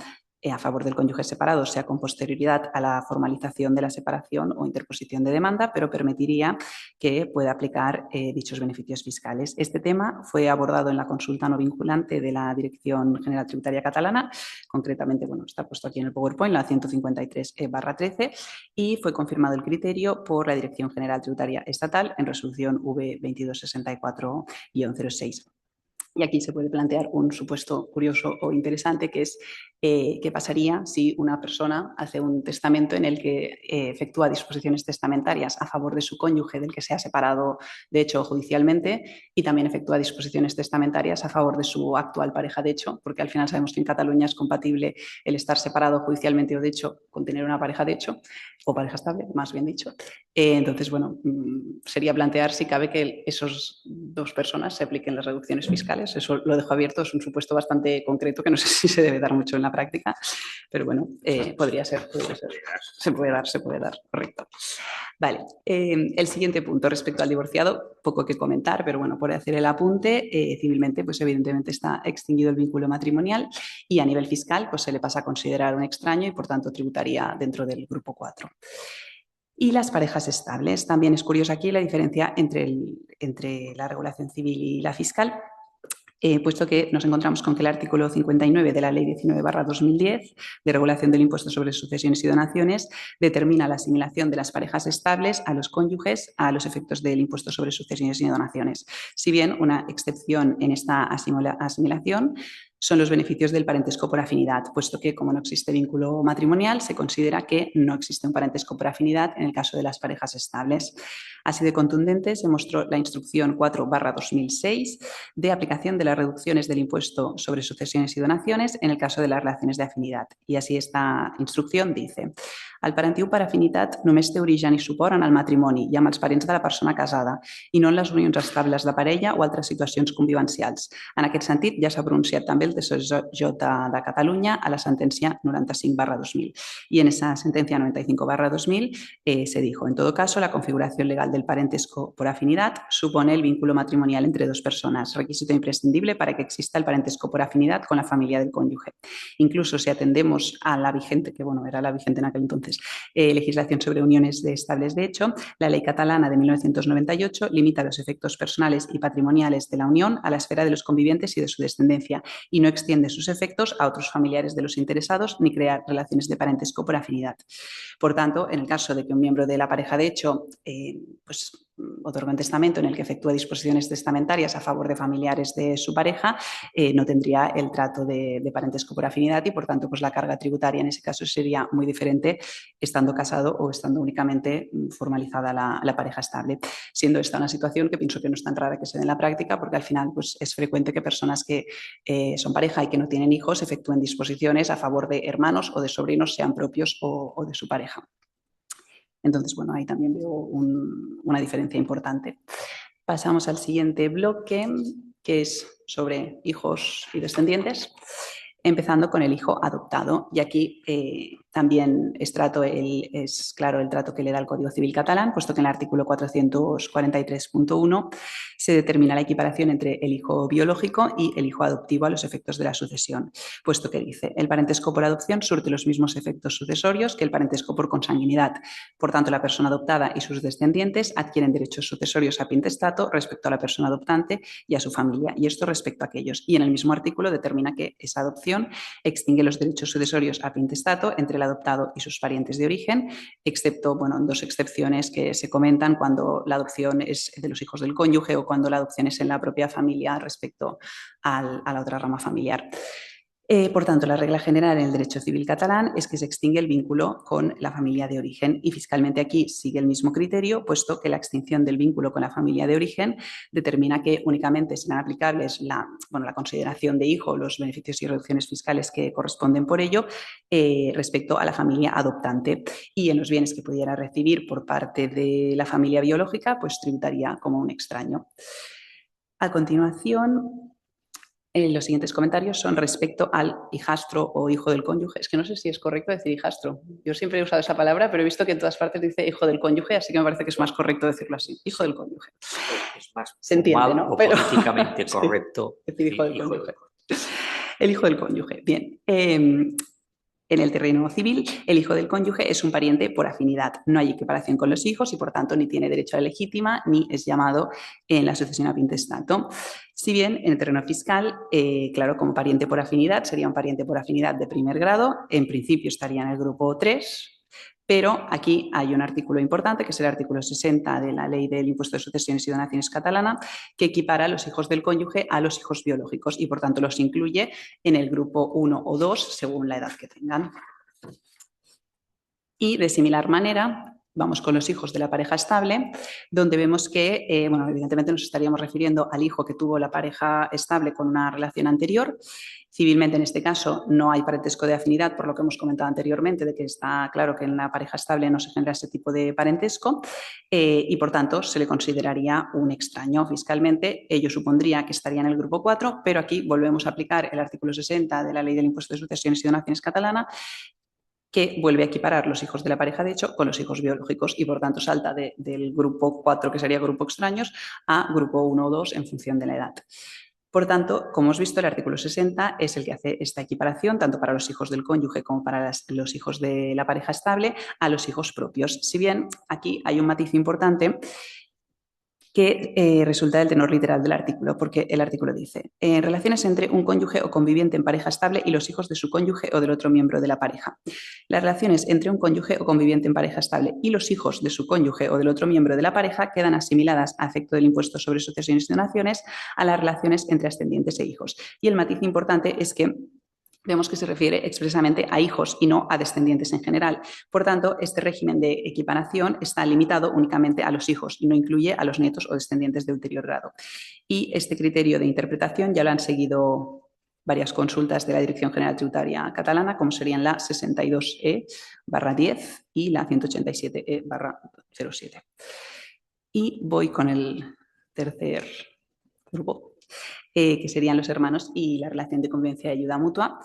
a favor del cónyuge separado sea con posterioridad a la formalización de la separación o interposición de demanda, pero permitiría que pueda aplicar dichos beneficios fiscales. Este tema fue abordado en la consulta no vinculante de la Dirección General Tributaria Catalana, concretamente, bueno, está puesto aquí en el PowerPoint, la 153/13, y fue confirmado el criterio por la Dirección General Tributaria Estatal en resolución V2264-06. Y aquí se puede plantear un supuesto curioso o interesante que es qué pasaría si una persona hace un testamento en el que efectúa disposiciones testamentarias a favor de su cónyuge del que se ha separado de hecho judicialmente y también efectúa disposiciones testamentarias a favor de su actual pareja de hecho, porque al final sabemos que en Cataluña es compatible el estar separado judicialmente o de hecho con tener una pareja de hecho o pareja estable, más bien dicho. Entonces, bueno, sería plantear si cabe que esas dos personas se apliquen las reducciones fiscales. Eso lo dejo abierto, es un supuesto bastante concreto que no sé si se debe dar mucho en la práctica, pero bueno, podría ser. Se puede dar, correcto. Vale, el siguiente punto respecto al divorciado, poco que comentar, pero bueno, por hacer el apunte, civilmente, pues evidentemente está extinguido el vínculo matrimonial y a nivel fiscal, pues se le pasa a considerar un extraño y por tanto tributaría dentro del grupo 4. Y las parejas estables. También es curiosa aquí la diferencia entre la regulación civil y la fiscal, puesto que nos encontramos con que el artículo 59 de la Ley 19/2010 de regulación del impuesto sobre sucesiones y donaciones determina la asimilación de las parejas estables a los cónyuges a los efectos del impuesto sobre sucesiones y donaciones. Si bien una excepción en esta asimilación son los beneficios del parentesco por afinidad, puesto que como no existe vínculo matrimonial, se considera que no existe un parentesco por afinidad en el caso de las parejas estables. Así de contundente se mostró la instrucción 4/2006 de aplicación de las reducciones del impuesto sobre sucesiones y donaciones en el caso de las relaciones de afinidad. Y así esta instrucción dice: El parentiu per afinitat només té origen i suport en el matrimoni i amb els parents de la persona casada i no en les unions estables de parella o altres situacions convivencials. En aquest sentit, ja s'ha pronunciat també el TSJ de Catalunya a la sentencia 95/2000. Y en esa sentencia 95/2000 se dijo, en todo caso, la configuración legal del parentesco por afinidad supone el vínculo matrimonial entre dos personas, requisito imprescindible para que exista el parentesco por afinidad con la familia del cónyuge. Incluso si atendemos a la vigente, que bueno, era la vigente en aquel entonces, legislación sobre uniones estables de hecho, la ley catalana de 1998 limita los efectos personales y patrimoniales de la unión a la esfera de los convivientes y de su descendencia y no extiende sus efectos a otros familiares de los interesados ni crea relaciones de parentesco por afinidad. Por tanto, en el caso de que un miembro de la pareja de hecho otorga un testamento en el que efectúa disposiciones testamentarias a favor de familiares de su pareja, no tendría el trato de parentesco por afinidad y, por tanto, pues la carga tributaria en ese caso sería muy diferente estando casado o estando únicamente formalizada la pareja estable. Siendo esta una situación que pienso que no es tan rara que se dé en la práctica, porque al final pues, es frecuente que personas que son pareja y que no tienen hijos efectúen disposiciones a favor de hermanos o de sobrinos, sean propios o de su pareja. Entonces, bueno, ahí también veo una diferencia importante. Pasamos al siguiente bloque, que es sobre hijos y descendientes, empezando con el hijo adoptado. Y aquí también es claro el trato que le da el Código Civil catalán, puesto que en el artículo 443.1 se determina la equiparación entre el hijo biológico y el hijo adoptivo a los efectos de la sucesión, puesto que dice, el parentesco por adopción surte los mismos efectos sucesorios que el parentesco por consanguinidad. Por tanto, la persona adoptada y sus descendientes adquieren derechos sucesorios a pintestato respecto a la persona adoptante y a su familia, y esto respecto a aquellos. Y en el mismo artículo determina que esa adopción extingue los derechos sucesorios a pintestato entre el adoptado y sus parientes de origen, excepto, bueno, en dos excepciones que se comentan cuando la adopción es de los hijos del cónyuge o cuando la adopción es en la propia familia respecto a la otra rama familiar. Por tanto, la regla general en el derecho civil catalán es que se extingue el vínculo con la familia de origen y fiscalmente aquí sigue el mismo criterio, puesto que la extinción del vínculo con la familia de origen determina que únicamente serán aplicables la consideración de hijo, los beneficios y reducciones fiscales que corresponden por ello respecto a la familia adoptante, y en los bienes que pudiera recibir por parte de la familia biológica, pues tributaría como un extraño. A continuación, los siguientes comentarios son respecto al hijastro o hijo del cónyuge. Es que no sé si es correcto decir hijastro. Yo siempre he usado esa palabra, pero he visto que en todas partes dice hijo del cónyuge, así que me parece que es más correcto decirlo así. Hijo del cónyuge. Es más se entiende, ¿no? O políticamente correcto. Sí, decir hijo del cónyuge. El hijo del cónyuge. Bien. En el terreno civil, el hijo del cónyuge es un pariente por afinidad. No hay equiparación con los hijos y, por tanto, ni tiene derecho a la legítima ni es llamado en la sucesión a pintestato. Si bien, en el terreno fiscal, claro, como pariente por afinidad, sería un pariente por afinidad de primer grado. En principio estaría en el grupo 3, pero aquí hay un artículo importante, que es el artículo 60 de la Ley del Impuesto de Sucesiones y Donaciones catalana, que equipara a los hijos del cónyuge a los hijos biológicos y, por tanto, los incluye en el grupo 1 o 2, según la edad que tengan. Y, de similar manera, vamos con los hijos de la pareja estable, donde vemos que, evidentemente nos estaríamos refiriendo al hijo que tuvo la pareja estable con una relación anterior. Civilmente, en este caso, no hay parentesco de afinidad, por lo que hemos comentado anteriormente, de que está claro que en la pareja estable no se genera ese tipo de parentesco y, por tanto, se le consideraría un extraño fiscalmente. Ello supondría que estaría en el grupo 4, pero aquí volvemos a aplicar el artículo 60 de la Ley del Impuesto de Sucesiones y Donaciones catalana, que vuelve a equiparar los hijos de la pareja de hecho con los hijos biológicos y, por tanto, salta del grupo 4, que sería grupo extraños, a grupo 1 o 2 en función de la edad. Por tanto, como hemos visto, el artículo 60 es el que hace esta equiparación tanto para los hijos del cónyuge como para los hijos de la pareja estable a los hijos propios. Si bien aquí hay un matiz importante que resulta del tenor literal del artículo, porque el artículo dice relaciones entre un cónyuge o conviviente en pareja estable y los hijos de su cónyuge o del otro miembro de la pareja. Las relaciones entre un cónyuge o conviviente en pareja estable y los hijos de su cónyuge o del otro miembro de la pareja quedan asimiladas a efecto del impuesto sobre sucesiones y donaciones a las relaciones entre ascendientes e hijos. Y el matiz importante es que vemos que se refiere expresamente a hijos y no a descendientes en general. Por tanto, este régimen de equiparación está limitado únicamente a los hijos y no incluye a los nietos o descendientes de ulterior grado. Y este criterio de interpretación ya lo han seguido varias consultas de la Dirección General Tributaria Catalana, como serían la 62E/10 y la 187E/07. Y voy con el tercer grupo, que serían los hermanos y la relación de convivencia y ayuda mutua.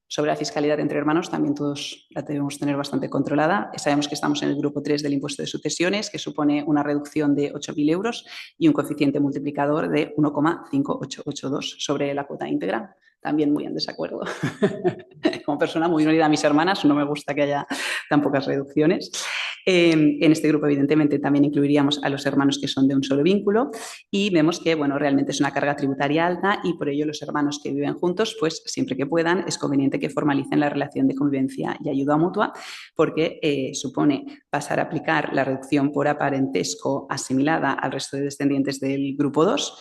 Sobre la fiscalidad entre hermanos, también todos la debemos tener bastante controlada. Sabemos que estamos en el grupo 3 del impuesto de sucesiones, que supone una reducción de 8.000 euros y un coeficiente multiplicador de 1,5882 sobre la cuota íntegra. También muy en desacuerdo. Como persona muy unida a mis hermanas, no me gusta que haya tan pocas reducciones. En este grupo, evidentemente, también incluiríamos a los hermanos que son de un solo vínculo y vemos que, bueno, realmente es una carga tributaria alta y por ello los hermanos que viven juntos, pues siempre que puedan, es conveniente que formalicen la relación de convivencia y ayuda mutua porque supone pasar a aplicar la reducción por aparentesco asimilada al resto de descendientes del grupo 2.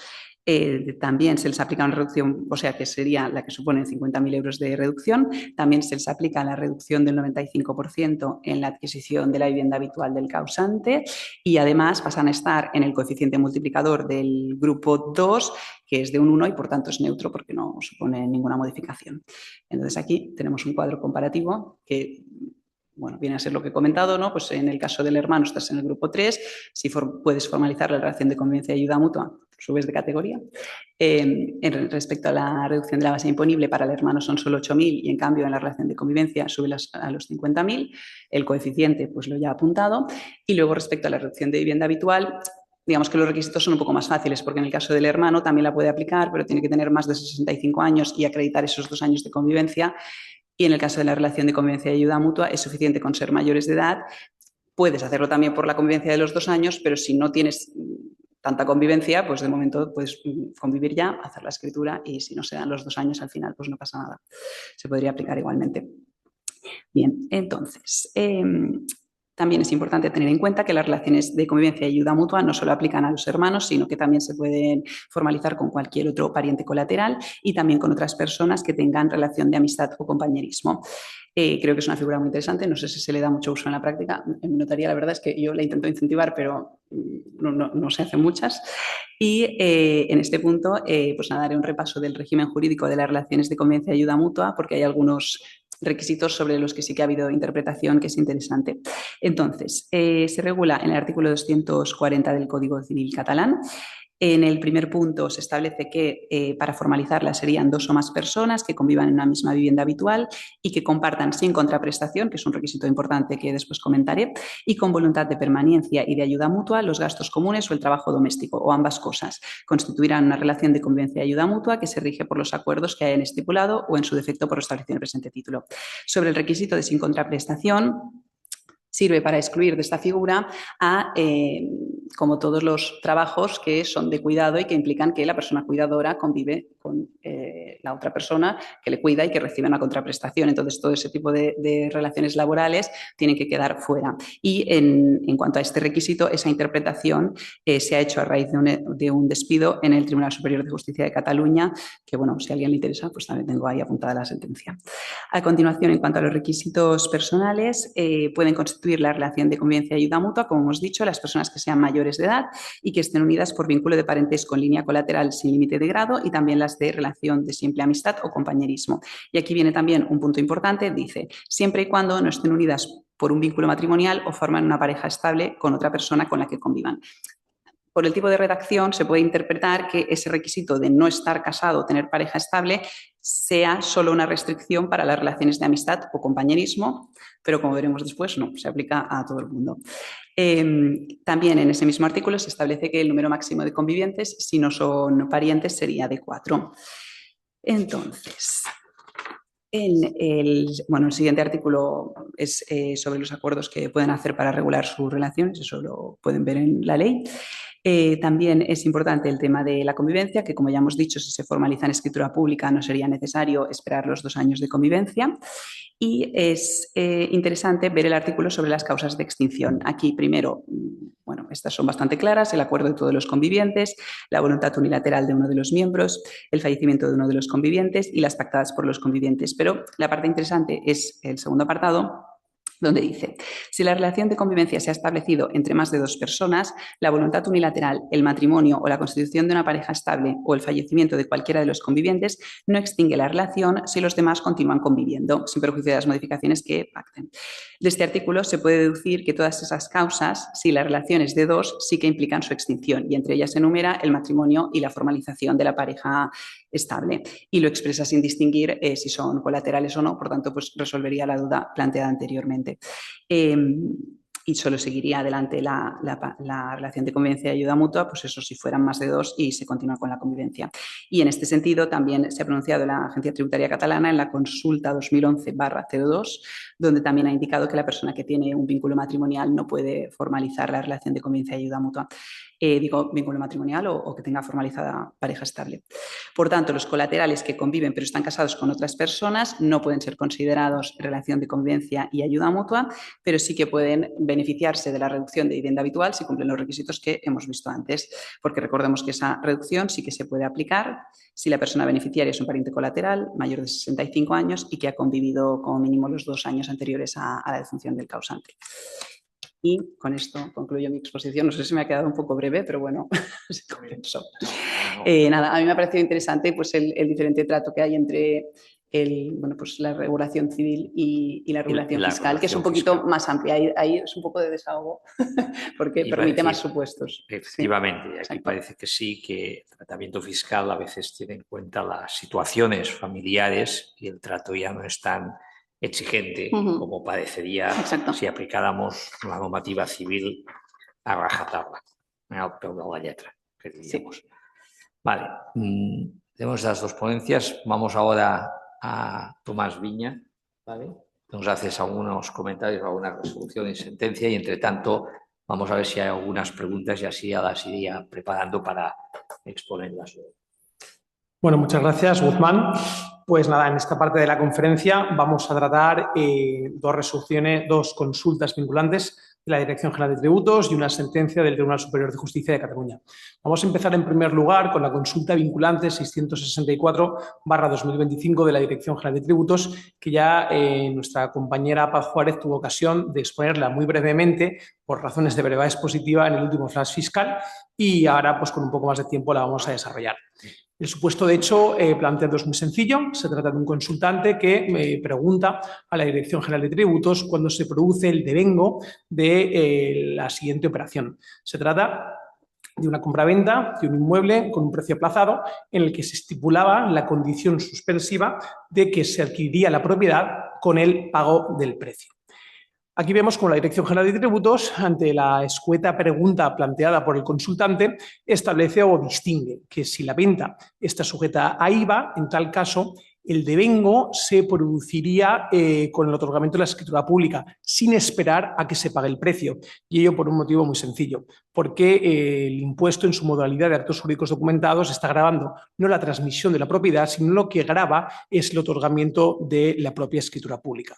También se les aplica una reducción, o sea que sería la que supone 50.000 euros de reducción. También se les aplica la reducción del 95% en la adquisición de la vivienda habitual del causante y además pasan a estar en el coeficiente multiplicador del grupo 2, que es de un 1 y por tanto es neutro porque no supone ninguna modificación. Entonces aquí tenemos un cuadro comparativo que, bueno, viene a ser lo que he comentado, ¿no? Pues en el caso del hermano estás en el grupo 3, si puedes formalizar la relación de convivencia y ayuda mutua, subes de categoría. Respecto a la reducción de la base imponible, para el hermano son solo 8.000 y en cambio en la relación de convivencia sube a los 50.000. El coeficiente, pues lo ya he apuntado. Y luego respecto a la reducción de vivienda habitual, digamos que los requisitos son un poco más fáciles porque en el caso del hermano también la puede aplicar, pero tiene que tener más de 65 años y acreditar esos 2 años de convivencia. Y en el caso de la relación de convivencia y ayuda mutua es suficiente con ser mayores de edad. Puedes hacerlo también por la convivencia de los 2 años, pero si no tienes tanta convivencia, pues de momento puedes convivir ya, hacer la escritura y si no se dan los 2 años al final, pues no pasa nada. Se podría aplicar igualmente. Bien, entonces, también es importante tener en cuenta que las relaciones de convivencia y ayuda mutua no solo aplican a los hermanos, sino que también se pueden formalizar con cualquier otro pariente colateral y también con otras personas que tengan relación de amistad o compañerismo. Creo que es una figura muy interesante, no sé si se le da mucho uso en la práctica. En mi notaría la verdad es que yo la intento incentivar, pero no se hacen muchas. Y en este punto, pues nada, haré un repaso del régimen jurídico de las relaciones de convivencia y ayuda mutua, porque hay algunos requisitos sobre los que sí que ha habido interpretación que es interesante. Entonces, se regula en el artículo 240 del Código Civil catalán. En el primer punto se establece que para formalizarla serían 2 o más personas que convivan en una misma vivienda habitual y que compartan sin contraprestación, que es un requisito importante que después comentaré, y con voluntad de permanencia y de ayuda mutua los gastos comunes o el trabajo doméstico, o ambas cosas. Constituirán una relación de convivencia y ayuda mutua que se rige por los acuerdos que hayan estipulado o en su defecto por lo establecido en el presente título. Sobre el requisito de sin contraprestación, sirve para excluir de esta figura a, como todos los trabajos que son de cuidado y que implican que la persona cuidadora convive con la otra persona que le cuida y que recibe una contraprestación. Entonces, todo ese tipo de relaciones laborales tienen que quedar fuera. Y en cuanto a este requisito, esa interpretación se ha hecho a raíz de un despido en el Tribunal Superior de Justicia de Cataluña, que, bueno, si a alguien le interesa, pues también tengo ahí apuntada la sentencia. A continuación, en cuanto a los requisitos personales, pueden constituir la relación de convivencia y ayuda mutua, como hemos dicho, las personas que sean mayores de edad y que estén unidas por vínculo de parentesco en línea colateral sin límite de grado y también las de relación de simple amistad o compañerismo. Y aquí viene también un punto importante, dice, siempre y cuando no estén unidas por un vínculo matrimonial o forman una pareja estable con otra persona con la que convivan. Por el tipo de redacción se puede interpretar que ese requisito de no estar casado o tener pareja estable sea solo una restricción para las relaciones de amistad o compañerismo, pero como veremos después, no, se aplica a todo el mundo. También en ese mismo artículo se establece que el número máximo de convivientes, si no son parientes, sería de 4. Entonces, el siguiente artículo es sobre los acuerdos que pueden hacer para regular sus relaciones, eso lo pueden ver en la ley. También es importante el tema de la convivencia, que como ya hemos dicho, si se formaliza en escritura pública no sería necesario esperar los 2 años de convivencia. Y es interesante ver el artículo sobre las causas de extinción. Aquí primero, bueno, estas son bastante claras, el acuerdo de todos los convivientes, la voluntad unilateral de uno de los miembros, el fallecimiento de uno de los convivientes y las pactadas por los convivientes. Pero la parte interesante es el segundo apartado, donde dice: si la relación de convivencia se ha establecido entre más de 2 personas, la voluntad unilateral, el matrimonio o la constitución de una pareja estable o el fallecimiento de cualquiera de los convivientes no extingue la relación si los demás continúan conviviendo, sin perjuicio de las modificaciones que pacten. De este artículo se puede deducir que todas esas causas, si la relación es de 2, sí que implican su extinción, y entre ellas se enumera el matrimonio y la formalización de la pareja estable, y lo expresa sin distinguir si son colaterales o no, por tanto, pues resolvería la duda planteada anteriormente. Y solo seguiría adelante la relación de convivencia y ayuda mutua, pues eso si fueran más de 2 y se continúa con la convivencia. Y en este sentido también se ha pronunciado la Agencia Tributaria Catalana en la consulta 2011/02, donde también ha indicado que la persona que tiene un vínculo matrimonial no puede formalizar la relación de convivencia y ayuda mutua. Digo, vínculo matrimonial o que tenga formalizada pareja estable. Por tanto, los colaterales que conviven pero están casados con otras personas no pueden ser considerados relación de convivencia y ayuda mutua, pero sí que pueden beneficiarse de la reducción de vivienda habitual si cumplen los requisitos que hemos visto antes, porque recordemos que esa reducción sí que se puede aplicar si la persona beneficiaria es un pariente colateral mayor de 65 años y que ha convivido como mínimo los 2 años anteriores a la defunción del causante. Y con esto concluyo mi exposición. No sé si me ha quedado un poco breve, pero bueno, se compensó. Nada, a mí me ha parecido interesante pues, el diferente trato que hay entre pues, la regulación civil y la regulación fiscal, que es un poquito más amplia. Ahí es un poco de desahogo, porque permite más supuestos. Efectivamente, sí, aquí parece que sí, que el tratamiento fiscal a veces tiene en cuenta las situaciones familiares y el trato ya no es tan exigente como parecería si aplicáramos la normativa civil a rajatabla, al peu de la letra, que diríamos. Sí. Vale, tenemos las 2 ponencias. Vamos ahora a Tomás Viña, ¿vale? Nos haces algunos comentarios, alguna resolución y sentencia, y entre tanto vamos a ver si hay algunas preguntas y así ya las iría preparando para exponerlas. Bueno, muchas gracias, Guzmán. Pues nada, en esta parte de la conferencia vamos a tratar 2 resoluciones, 2 consultas vinculantes de la Dirección General de Tributos y una sentencia del Tribunal Superior de Justicia de Cataluña. Vamos a empezar en primer lugar con la consulta vinculante 664/2025 de la Dirección General de Tributos, que ya nuestra compañera Paz Juárez tuvo ocasión de exponerla muy brevemente por razones de brevedad expositiva en el último flash fiscal, y ahora pues con un poco más de tiempo la vamos a desarrollar. El supuesto de hecho planteado es muy sencillo. Se trata de un consultante que pregunta a la Dirección General de Tributos cuándo se produce el devengo de la siguiente operación. Se trata de una compraventa de un inmueble con un precio aplazado en el que se estipulaba la condición suspensiva de que se adquiriría la propiedad con el pago del precio. Aquí vemos cómo la Dirección General de Tributos, ante la escueta pregunta planteada por el consultante, establece o distingue que si la venta está sujeta a IVA, en tal caso, el devengo se produciría con el otorgamiento de la escritura pública, sin esperar a que se pague el precio. Y ello por un motivo muy sencillo, porque el impuesto en su modalidad de actos jurídicos documentados está gravando no la transmisión de la propiedad, sino lo que grava es el otorgamiento de la propia escritura pública.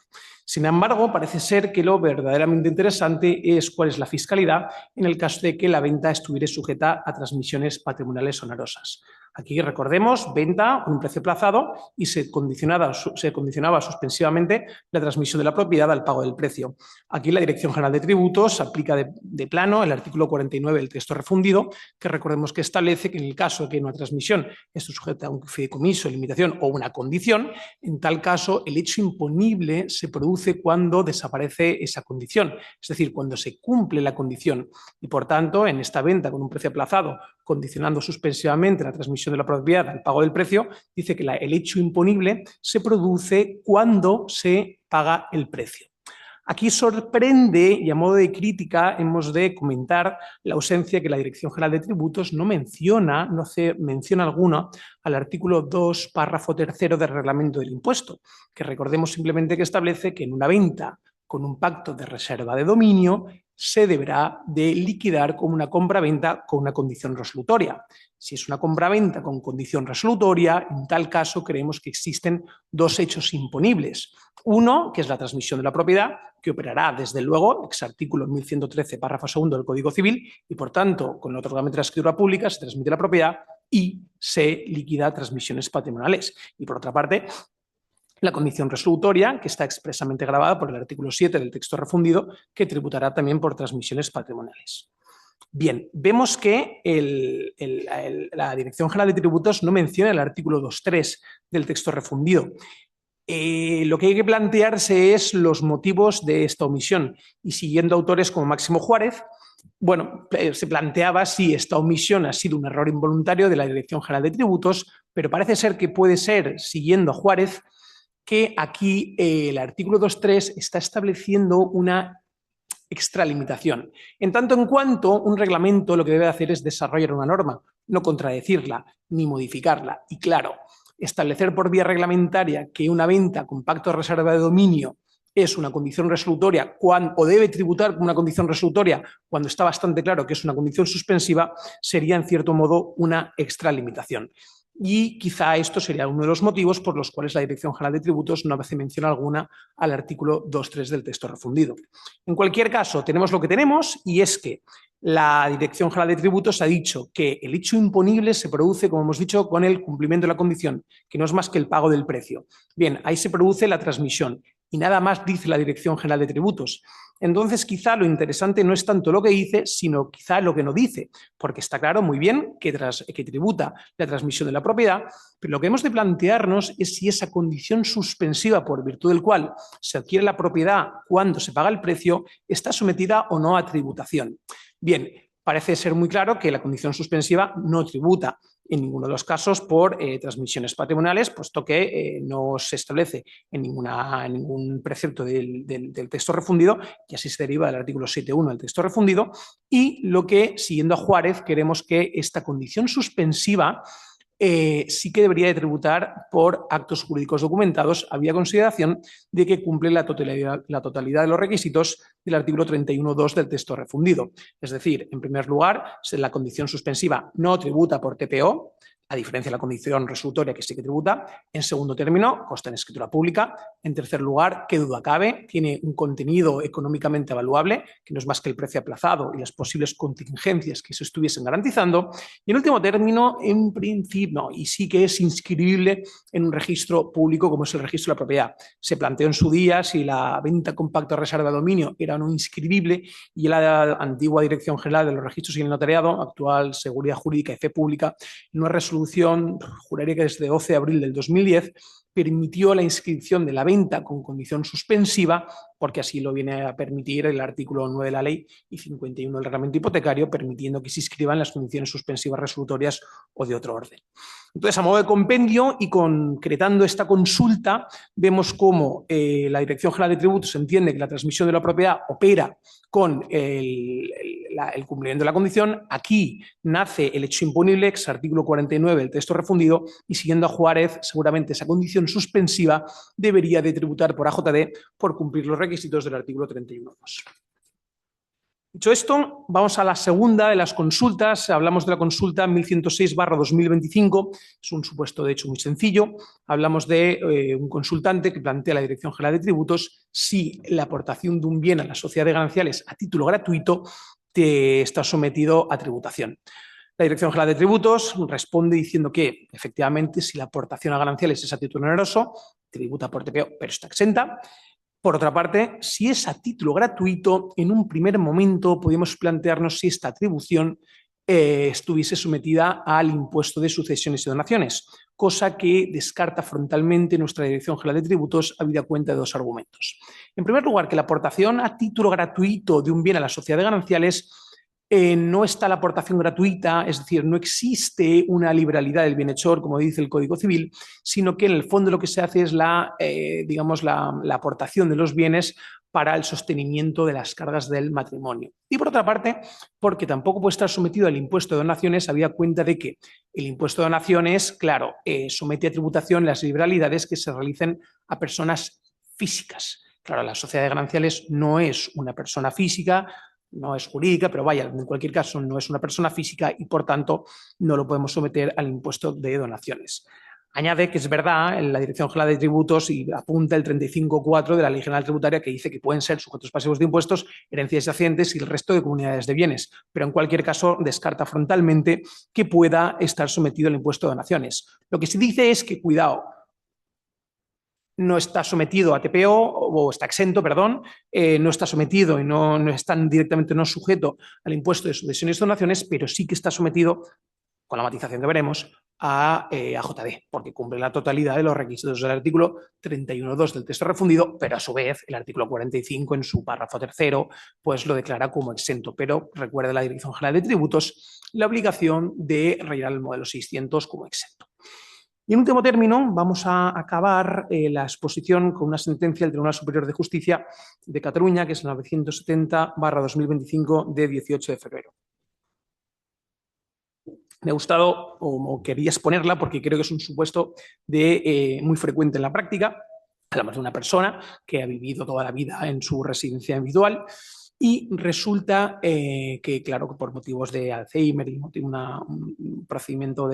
Sin embargo, parece ser que lo verdaderamente interesante es cuál es la fiscalidad en el caso de que la venta estuviera sujeta a transmisiones patrimoniales onerosas. Aquí recordemos, venta con un precio aplazado y se condicionaba suspensivamente la transmisión de la propiedad al pago del precio. Aquí la Dirección General de Tributos aplica de plano el artículo 49 del texto refundido, que recordemos que establece que en el caso de que una transmisión esté sujeta a un fideicomiso, limitación o una condición, en tal caso el hecho imponible se produce cuando desaparece esa condición, es decir, cuando se cumple la condición, y por tanto en esta venta con un precio aplazado, condicionando suspensivamente la transmisión de la propiedad al pago del precio, dice que el hecho imponible se produce cuando se paga el precio. Aquí sorprende, y a modo de crítica hemos de comentar la ausencia que la Dirección General de Tributos no hace mención alguna al artículo 2, párrafo 3 del reglamento del impuesto, que recordemos simplemente que establece que en una venta con un pacto de reserva de dominio se deberá de liquidar como una compraventa con una condición resolutoria. Si es una compraventa con condición resolutoria, en tal caso creemos que existen 2 hechos imponibles. Uno, que es la transmisión de la propiedad, que operará desde luego, ex artículo 1113, párrafo 2 del Código Civil, y por tanto, con el otorgamiento de la escritura pública se transmite la propiedad y se liquida transmisiones patrimoniales. Y por otra parte, la condición resolutoria, que está expresamente grabada por el artículo 7 del texto refundido, que tributará también por transmisiones patrimoniales. Bien, vemos que la Dirección General de Tributos no menciona el artículo 2.3 del texto refundido. Lo que hay que plantearse es los motivos de esta omisión y siguiendo autores como Máximo Juárez, bueno, se planteaba si esta omisión ha sido un error involuntario de la Dirección General de Tributos, pero parece ser que puede ser, siguiendo a Juárez, que aquí el artículo 2.3 está estableciendo una extralimitación. En tanto en cuanto un reglamento lo que debe hacer es desarrollar una norma, no contradecirla ni modificarla. Y claro, establecer por vía reglamentaria que una venta con pacto de reserva de dominio es una condición resolutoria o debe tributar como una condición resolutoria cuando está bastante claro que es una condición suspensiva, sería en cierto modo una extralimitación. Y quizá esto sería uno de los motivos por los cuales la Dirección General de Tributos no hace mención alguna al artículo 2.3 del texto refundido. En cualquier caso, tenemos lo que tenemos y es que la Dirección General de Tributos ha dicho que el hecho imponible se produce, como hemos dicho, con el cumplimiento de la condición, que no es más que el pago del precio. Bien, ahí se produce la transmisión y nada más dice la Dirección General de Tributos. Entonces, quizá lo interesante no es tanto lo que dice, sino quizá lo que no dice, porque está claro muy bien que tributa la transmisión de la propiedad, pero lo que hemos de plantearnos es si esa condición suspensiva por virtud del cual se adquiere la propiedad cuando se paga el precio está sometida o no a tributación. Bien, parece ser muy claro que la condición suspensiva no tributa en ninguno de los casos por transmisiones patrimoniales, puesto que no se establece en ningún precepto del texto refundido y así se deriva del artículo 7.1 del texto refundido. Y lo que, siguiendo a Juárez, queremos que esta condición suspensiva sí que debería de tributar por actos jurídicos documentados, había consideración de que cumple la totalidad de los requisitos del artículo 31.2 del texto refundido. Es decir, en primer lugar, la condición suspensiva no tributa por TPO, a diferencia de la condición resolutoria que sí que tributa. En segundo término, consta en escritura pública. En tercer lugar, qué duda cabe, tiene un contenido económicamente evaluable, que no es más que el precio aplazado y las posibles contingencias que se estuviesen garantizando. Y en último término, en principio, no, y sí que es inscribible en un registro público como es el registro de la propiedad. Se planteó en su día si la venta con pacto de reserva de dominio era o no inscribible y la antigua Dirección General de los Registros y el Notariado, actual Seguridad Jurídica y Fe Pública, en una resolución, juraría que desde 12 de abril del 2010, permitió la inscripción de la venta con condición suspensiva, porque así lo viene a permitir el artículo 9 de la ley y 51 del reglamento hipotecario, permitiendo que se inscriban las condiciones suspensivas resolutorias o de otro orden. Entonces, a modo de compendio y concretando esta consulta, vemos cómo la Dirección General de Tributos entiende que la transmisión de la propiedad opera con el cumplimiento de la condición. Aquí nace el hecho imponible, ex artículo 49 del texto refundido, y siguiendo a Juárez, seguramente esa condición suspensiva debería de tributar por AJD por cumplir los requisitos del artículo 31.2. Dicho esto, vamos a la segunda de las consultas. Hablamos de la consulta 1106/2025. Es un supuesto, de hecho, muy sencillo. Hablamos de un consultante que plantea a la Dirección General de Tributos si la aportación de un bien a la sociedad de gananciales a título gratuito está sometido a tributación. La Dirección General de Tributos responde diciendo que, efectivamente, si la aportación a gananciales es a título oneroso, tributa por TPO, pero está exenta. Por otra parte, si es a título gratuito, en un primer momento podemos plantearnos si esta atribución estuviese sometida al impuesto de sucesiones y donaciones, cosa que descarta frontalmente nuestra Dirección General de Tributos habida cuenta de dos argumentos. En primer lugar, que la aportación a título gratuito de un bien a la sociedad de gananciales no está la aportación gratuita, es decir, no existe una liberalidad del bienhechor, como dice el Código Civil, sino que en el fondo lo que se hace es la aportación de los bienes para el sostenimiento de las cargas del matrimonio. Y por otra parte, porque tampoco puede estar sometido al impuesto de donaciones, habida cuenta de que el impuesto de donaciones, claro, somete a tributación las liberalidades que se realicen a personas físicas. Claro, la sociedad de gananciales no es una persona física, no es jurídica, pero vaya, en cualquier caso no es una persona física y por tanto no lo podemos someter al impuesto de donaciones. Añade que es verdad en la Dirección General de Tributos y apunta el 35.4 de la Ley General Tributaria que dice que pueden ser sujetos pasivos de impuestos, herencias yacientes y el resto de comunidades de bienes, pero en cualquier caso descarta frontalmente que pueda estar sometido al impuesto de donaciones. Lo que se dice es que, cuidado, no está sometido a TPO o está exento, perdón, no está sometido y no está directamente no sujeto al impuesto de sucesiones y donaciones, pero sí que está sometido, con la matización que veremos, a JD, porque cumple la totalidad de los requisitos del artículo 31.2 del texto refundido, pero a su vez el artículo 45 en su párrafo tercero pues lo declara como exento. Pero recuerda la Dirección General de Tributos la obligación de rellenar el modelo 600 como exento. Y en último término, vamos a acabar la exposición con una sentencia del Tribunal Superior de Justicia de Cataluña, que es la 970/2025 de 18 de febrero. Me ha gustado o quería exponerla porque creo que es un supuesto muy frecuente en la práctica. Hablamos de una persona que ha vivido toda la vida en su residencia individual y resulta que, claro, por motivos de Alzheimer y un procedimiento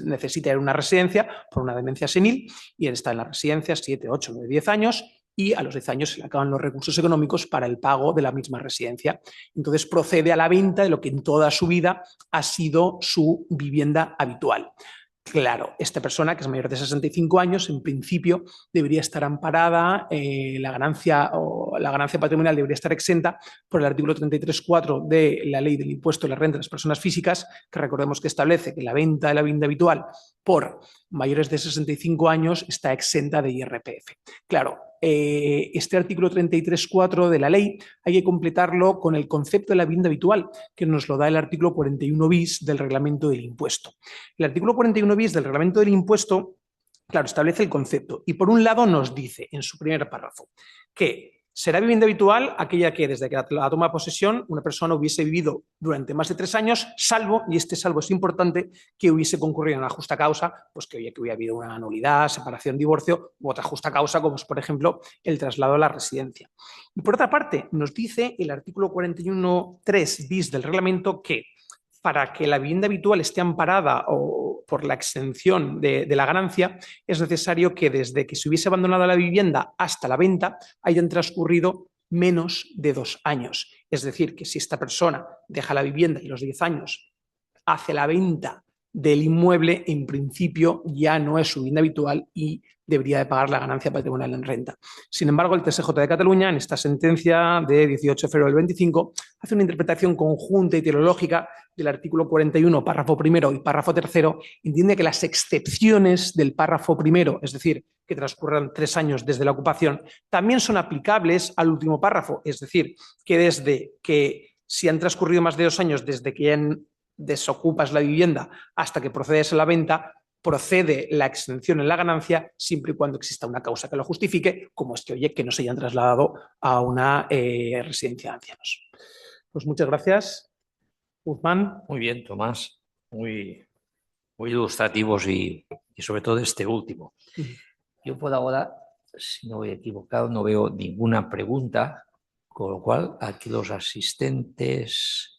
necesita una residencia por una demencia senil y él está en la residencia 7, 8, 9, 10 años y a los 10 años se le acaban los recursos económicos para el pago de la misma residencia. Entonces procede a la venta de lo que en toda su vida ha sido su vivienda habitual. Claro, esta persona que es mayor de 65 años, en principio debería estar amparada, la ganancia patrimonial debería estar exenta por el artículo 33.4 de la Ley del Impuesto de la Renta de las Personas Físicas, que recordemos que establece que la venta de la vivienda habitual por mayores de 65 años está exenta de IRPF. Claro, este artículo 33.4 de la ley hay que completarlo con el concepto de la vivienda habitual, que nos lo da el artículo 41 bis del reglamento del impuesto. El artículo 41 bis del reglamento del impuesto, claro, establece el concepto y por un lado nos dice en su primer párrafo que será vivienda habitual aquella que desde que la toma de posesión una persona hubiese vivido durante más de 3 años, salvo, y este salvo es importante, que hubiese concurrido en una justa causa, pues que hubiera habido una nulidad, separación, divorcio u otra justa causa, como es, por ejemplo, el traslado a la residencia. Y por otra parte, nos dice el artículo 41.3 bis del reglamento que para que la vivienda habitual esté amparada o por la exención de la ganancia, es necesario que desde que se hubiese abandonado la vivienda hasta la venta hayan transcurrido menos de 2 años. Es decir, que si esta persona deja la vivienda y los 10 años hace la venta del inmueble, en principio ya no es su vivienda habitual y debería de pagar la ganancia patrimonial en renta. Sin embargo, el TSJ de Cataluña, en esta sentencia de 18 de febrero del 25, hace una interpretación conjunta y teleológica del artículo 41, párrafo primero y párrafo tercero, entiende que las excepciones del párrafo primero, es decir, que transcurran 3 años desde la ocupación, también son aplicables al último párrafo, es decir, que desde que si han transcurrido más de 2 años desde que desocupas la vivienda hasta que procedes a la venta, procede la exención en la ganancia siempre y cuando exista una causa que lo justifique, como es que no se hayan trasladado a una residencia de ancianos. Pues muchas gracias, Guzmán. Muy bien, Tomás. Muy ilustrativos y sobre todo este último. Yo por ahora, si no voy equivocado, no veo ninguna pregunta, con lo cual aquí los asistentes...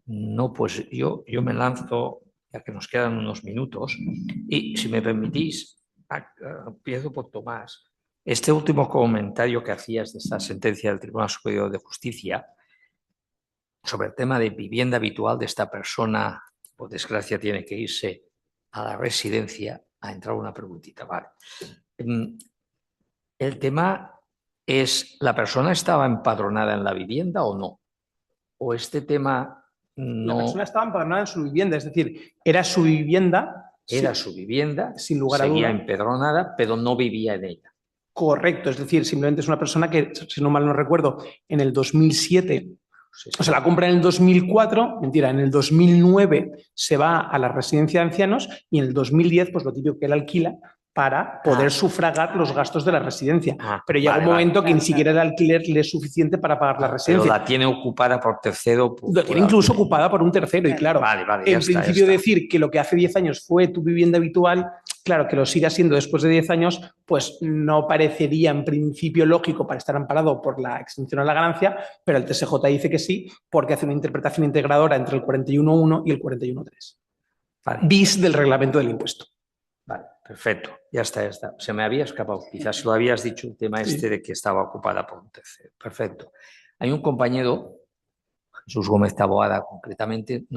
No, pues yo me lanzo, ya que nos quedan unos minutos, y si me permitís, empiezo por Tomás. Este último comentario que hacías de esta sentencia del Tribunal Superior de Justicia sobre el tema de vivienda habitual de esta persona, por desgracia tiene que irse a la residencia, a entrar una preguntita. Vale. El tema es, ¿la persona estaba empadronada en la vivienda o no? ¿O este tema... No, la persona estaba empadronada en su vivienda, es decir, era su vivienda. Era su vivienda, sin lugar a duda. Seguía empadronada, pero no vivía en ella. Correcto, es decir, simplemente es una persona que, si no mal no recuerdo, en el 2007, o sea, la compra en el 2004, mentira, en el 2009 se va a la residencia de ancianos y en el 2010, pues lo típico que él alquila para poder sufragar los gastos de la residencia. Pero llega un momento que ni siquiera el alquiler le es suficiente para pagar la residencia. Pero la tiene ocupada por tercero. La tiene incluso ocupada por un tercero. Y claro, en principio decir que lo que hace 10 años fue tu vivienda habitual, claro, que lo siga siendo después de 10 años, pues no parecería en principio lógico para estar amparado por la exención a la ganancia, pero el TSJ dice que sí, porque hace una interpretación integradora entre el 41.1 y el 41.3. Vale. Bis del reglamento del impuesto. Vale, perfecto. Ya está. Se me había escapado. Quizás lo habías dicho el tema de que estaba ocupada por un tercero. Perfecto. Hay un compañero, Jesús Gómez Taboada concretamente,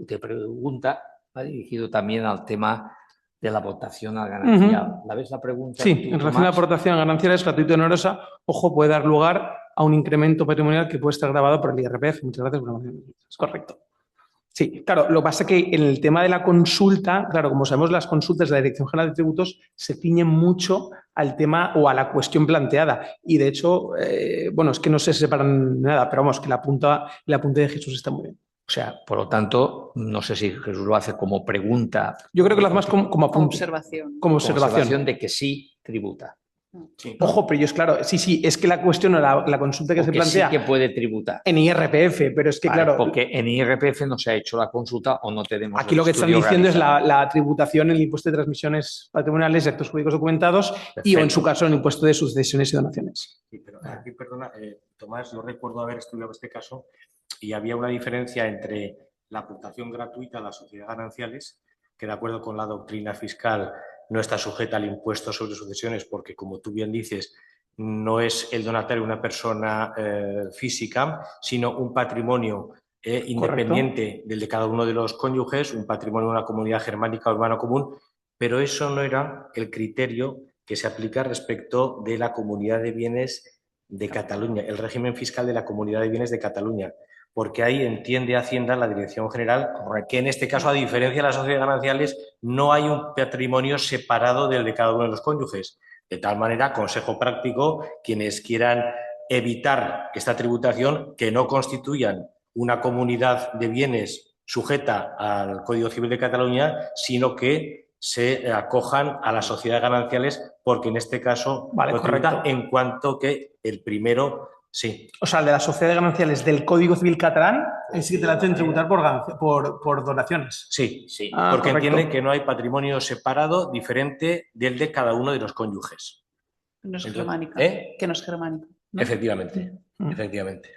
te pregunta, va dirigido también al tema de la aportación al ganancial. ¿La ves la pregunta? Sí, tú, en relación a la Tomás? aportación ganancial es gratuita y onerosa, ojo, puede dar lugar a un incremento patrimonial que puede estar grabado por el IRPF. Muchas gracias por la información. Es correcto. Sí, claro, lo que pasa es que en el tema de la consulta, claro, como sabemos, las consultas de la Dirección General de Tributos se ciñen mucho al tema o a la cuestión planteada. Y de hecho, bueno, es que no se separan nada, pero vamos, que la punta de Jesús está muy bien. O sea, por lo tanto, no sé si Jesús lo hace como pregunta. Yo creo que lo hace más como Como apunte. observación. Como Como observación de que sí tributa. Sí. Ojo, pero yo es claro, sí, es que la cuestión o la consulta que se Porque plantea sí que puede tributar. en IRPF, pero es que Vale, claro, porque en IRPF no se ha hecho la consulta o no tenemos aquí el lo que están estudio diciendo es realizado. la tributación en el impuesto de transmisiones patrimoniales y actos jurídicos documentados y o en su caso en el impuesto de sucesiones y donaciones. Sí, pero aquí, perdona, Tomás, yo recuerdo haber estudiado este caso y había una diferencia entre la aportación gratuita a las sociedades gananciales, que de acuerdo con la doctrina fiscal no está sujeta al impuesto sobre sucesiones porque, como tú bien dices, no es el donatario una persona física, sino un patrimonio independiente del de cada uno de los cónyuges, un patrimonio de una comunidad germánica urbana común, pero eso no era el criterio que se aplica respecto de la Comunidad de Bienes de Cataluña, el régimen fiscal de la Comunidad de Bienes de Cataluña, porque ahí entiende Hacienda, la Dirección General, que en este caso, a diferencia de las sociedades gananciales, no hay un patrimonio separado del de cada uno de los cónyuges. De tal manera, consejo práctico, quienes quieran evitar esta tributación, que no constituyan una comunidad de bienes sujeta al Código Civil de Cataluña, sino que se acojan a las sociedades gananciales, porque en este caso Vale, correcto. en cuanto que el primero, sí. O sea, el de las sociedades gananciales del Código Civil catalán, sí que te la hacen tributar por donaciones. Sí, Sí. porque correcto. entienden que no hay patrimonio separado diferente del de cada uno de los cónyuges. No es Entonces, germánico. Que no es germánico. ¿no? Efectivamente, efectivamente.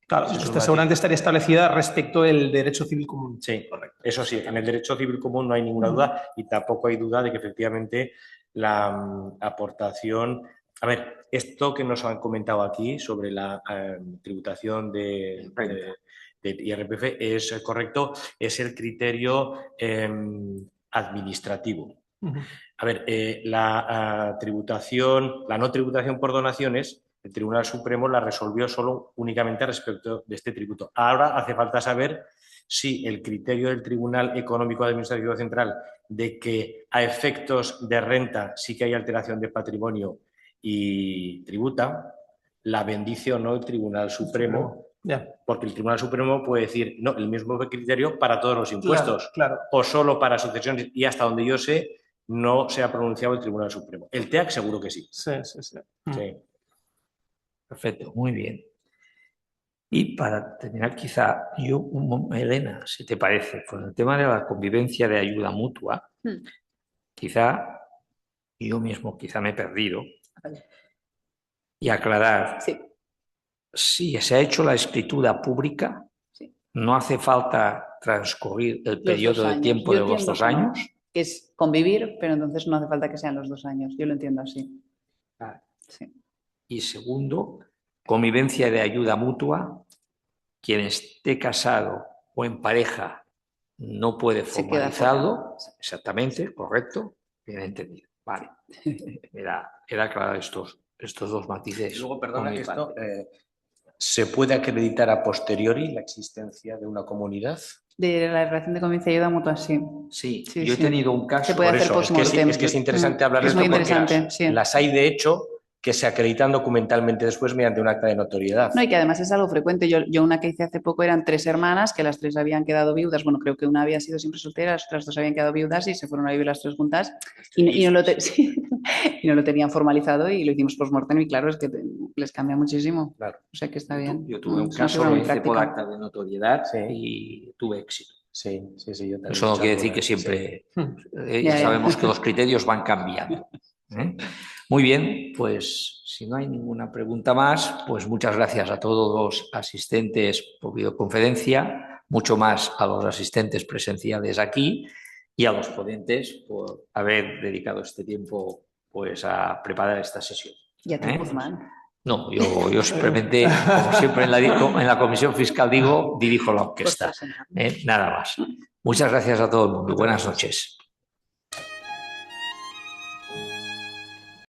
Claro, Ese es un esta matiz. seguramente estaría establecida respecto del derecho civil común. Sí, Correcto. eso sí, en el derecho civil común no hay ninguna duda y tampoco hay duda de que efectivamente la aportación... A ver, esto que nos han comentado aquí sobre la tributación de IRPF es correcto, es el criterio administrativo. A ver, la no tributación por donaciones, el Tribunal Supremo la resolvió únicamente respecto de este tributo. Ahora hace falta saber si el criterio del Tribunal Económico Administrativo Central de que a efectos de renta sí que hay alteración de patrimonio y tributa, la bendice o no el Tribunal Supremo. Ya. Porque el Tribunal Supremo puede decir, no, el mismo criterio para todos los impuestos, Claro. o solo para sucesiones, y hasta donde yo sé, no se ha pronunciado el Tribunal Supremo. El TEAC seguro que sí. Sí. Sí. Perfecto, muy bien. Y para terminar, quizá yo, Elena, si te parece, con el tema de la convivencia de ayuda mutua, quizá yo mismo me he perdido, y aclarar, Sí. si se ha hecho la escritura pública, Sí. no hace falta transcurrir el periodo de tiempo de los 2 años. Que es convivir, pero entonces no hace falta que sean los 2 años. Yo lo entiendo así. Vale. Sí. Y segundo, convivencia de ayuda mutua, quien esté casado o en pareja no puede Se queda formalizarlo. fuera. Exactamente, correcto, bien entendido. Vale, era claro estos 2 matices. Y luego, por perdona, mi esto, parte. ¿se puede acreditar a posteriori la existencia de una comunidad? De la relación de convivencia y ayuda mutua, sí. Sí, Sí, yo he sí. tenido un caso. Se puede Por hacer eso, es post-mortem. que es interesante hablar de Es esto muy porque interesante, sí. las hay de hecho que se acreditan documentalmente después mediante un acta de notoriedad. No, y que además es algo frecuente. Yo una que hice hace poco eran 3 hermanas, que las 3 habían quedado viudas. Bueno, creo que una había sido siempre soltera, las otras 2 habían quedado viudas y se fueron a vivir las 3 juntas. Y no lo tenían formalizado y lo hicimos post-mortem y claro, es que les cambia muchísimo. Claro. O sea que está bien. Yo tuve un Es una caso, figura lo muy hice por práctica. acta de notoriedad Sí. y tuve éxito. Sí, yo también. Eso no quiere decir que siempre Ya. sabemos que los criterios van cambiando. Muy bien, pues si no hay ninguna pregunta más, pues muchas gracias a todos los asistentes por videoconferencia, mucho más a los asistentes presenciales aquí y a los ponentes por haber dedicado este tiempo pues a preparar esta sesión. Y a ti, Guzmán. No, yo simplemente, como siempre en la comisión fiscal digo, dirijo la orquesta. Nada más. Muchas gracias a todo el mundo. Buenas noches.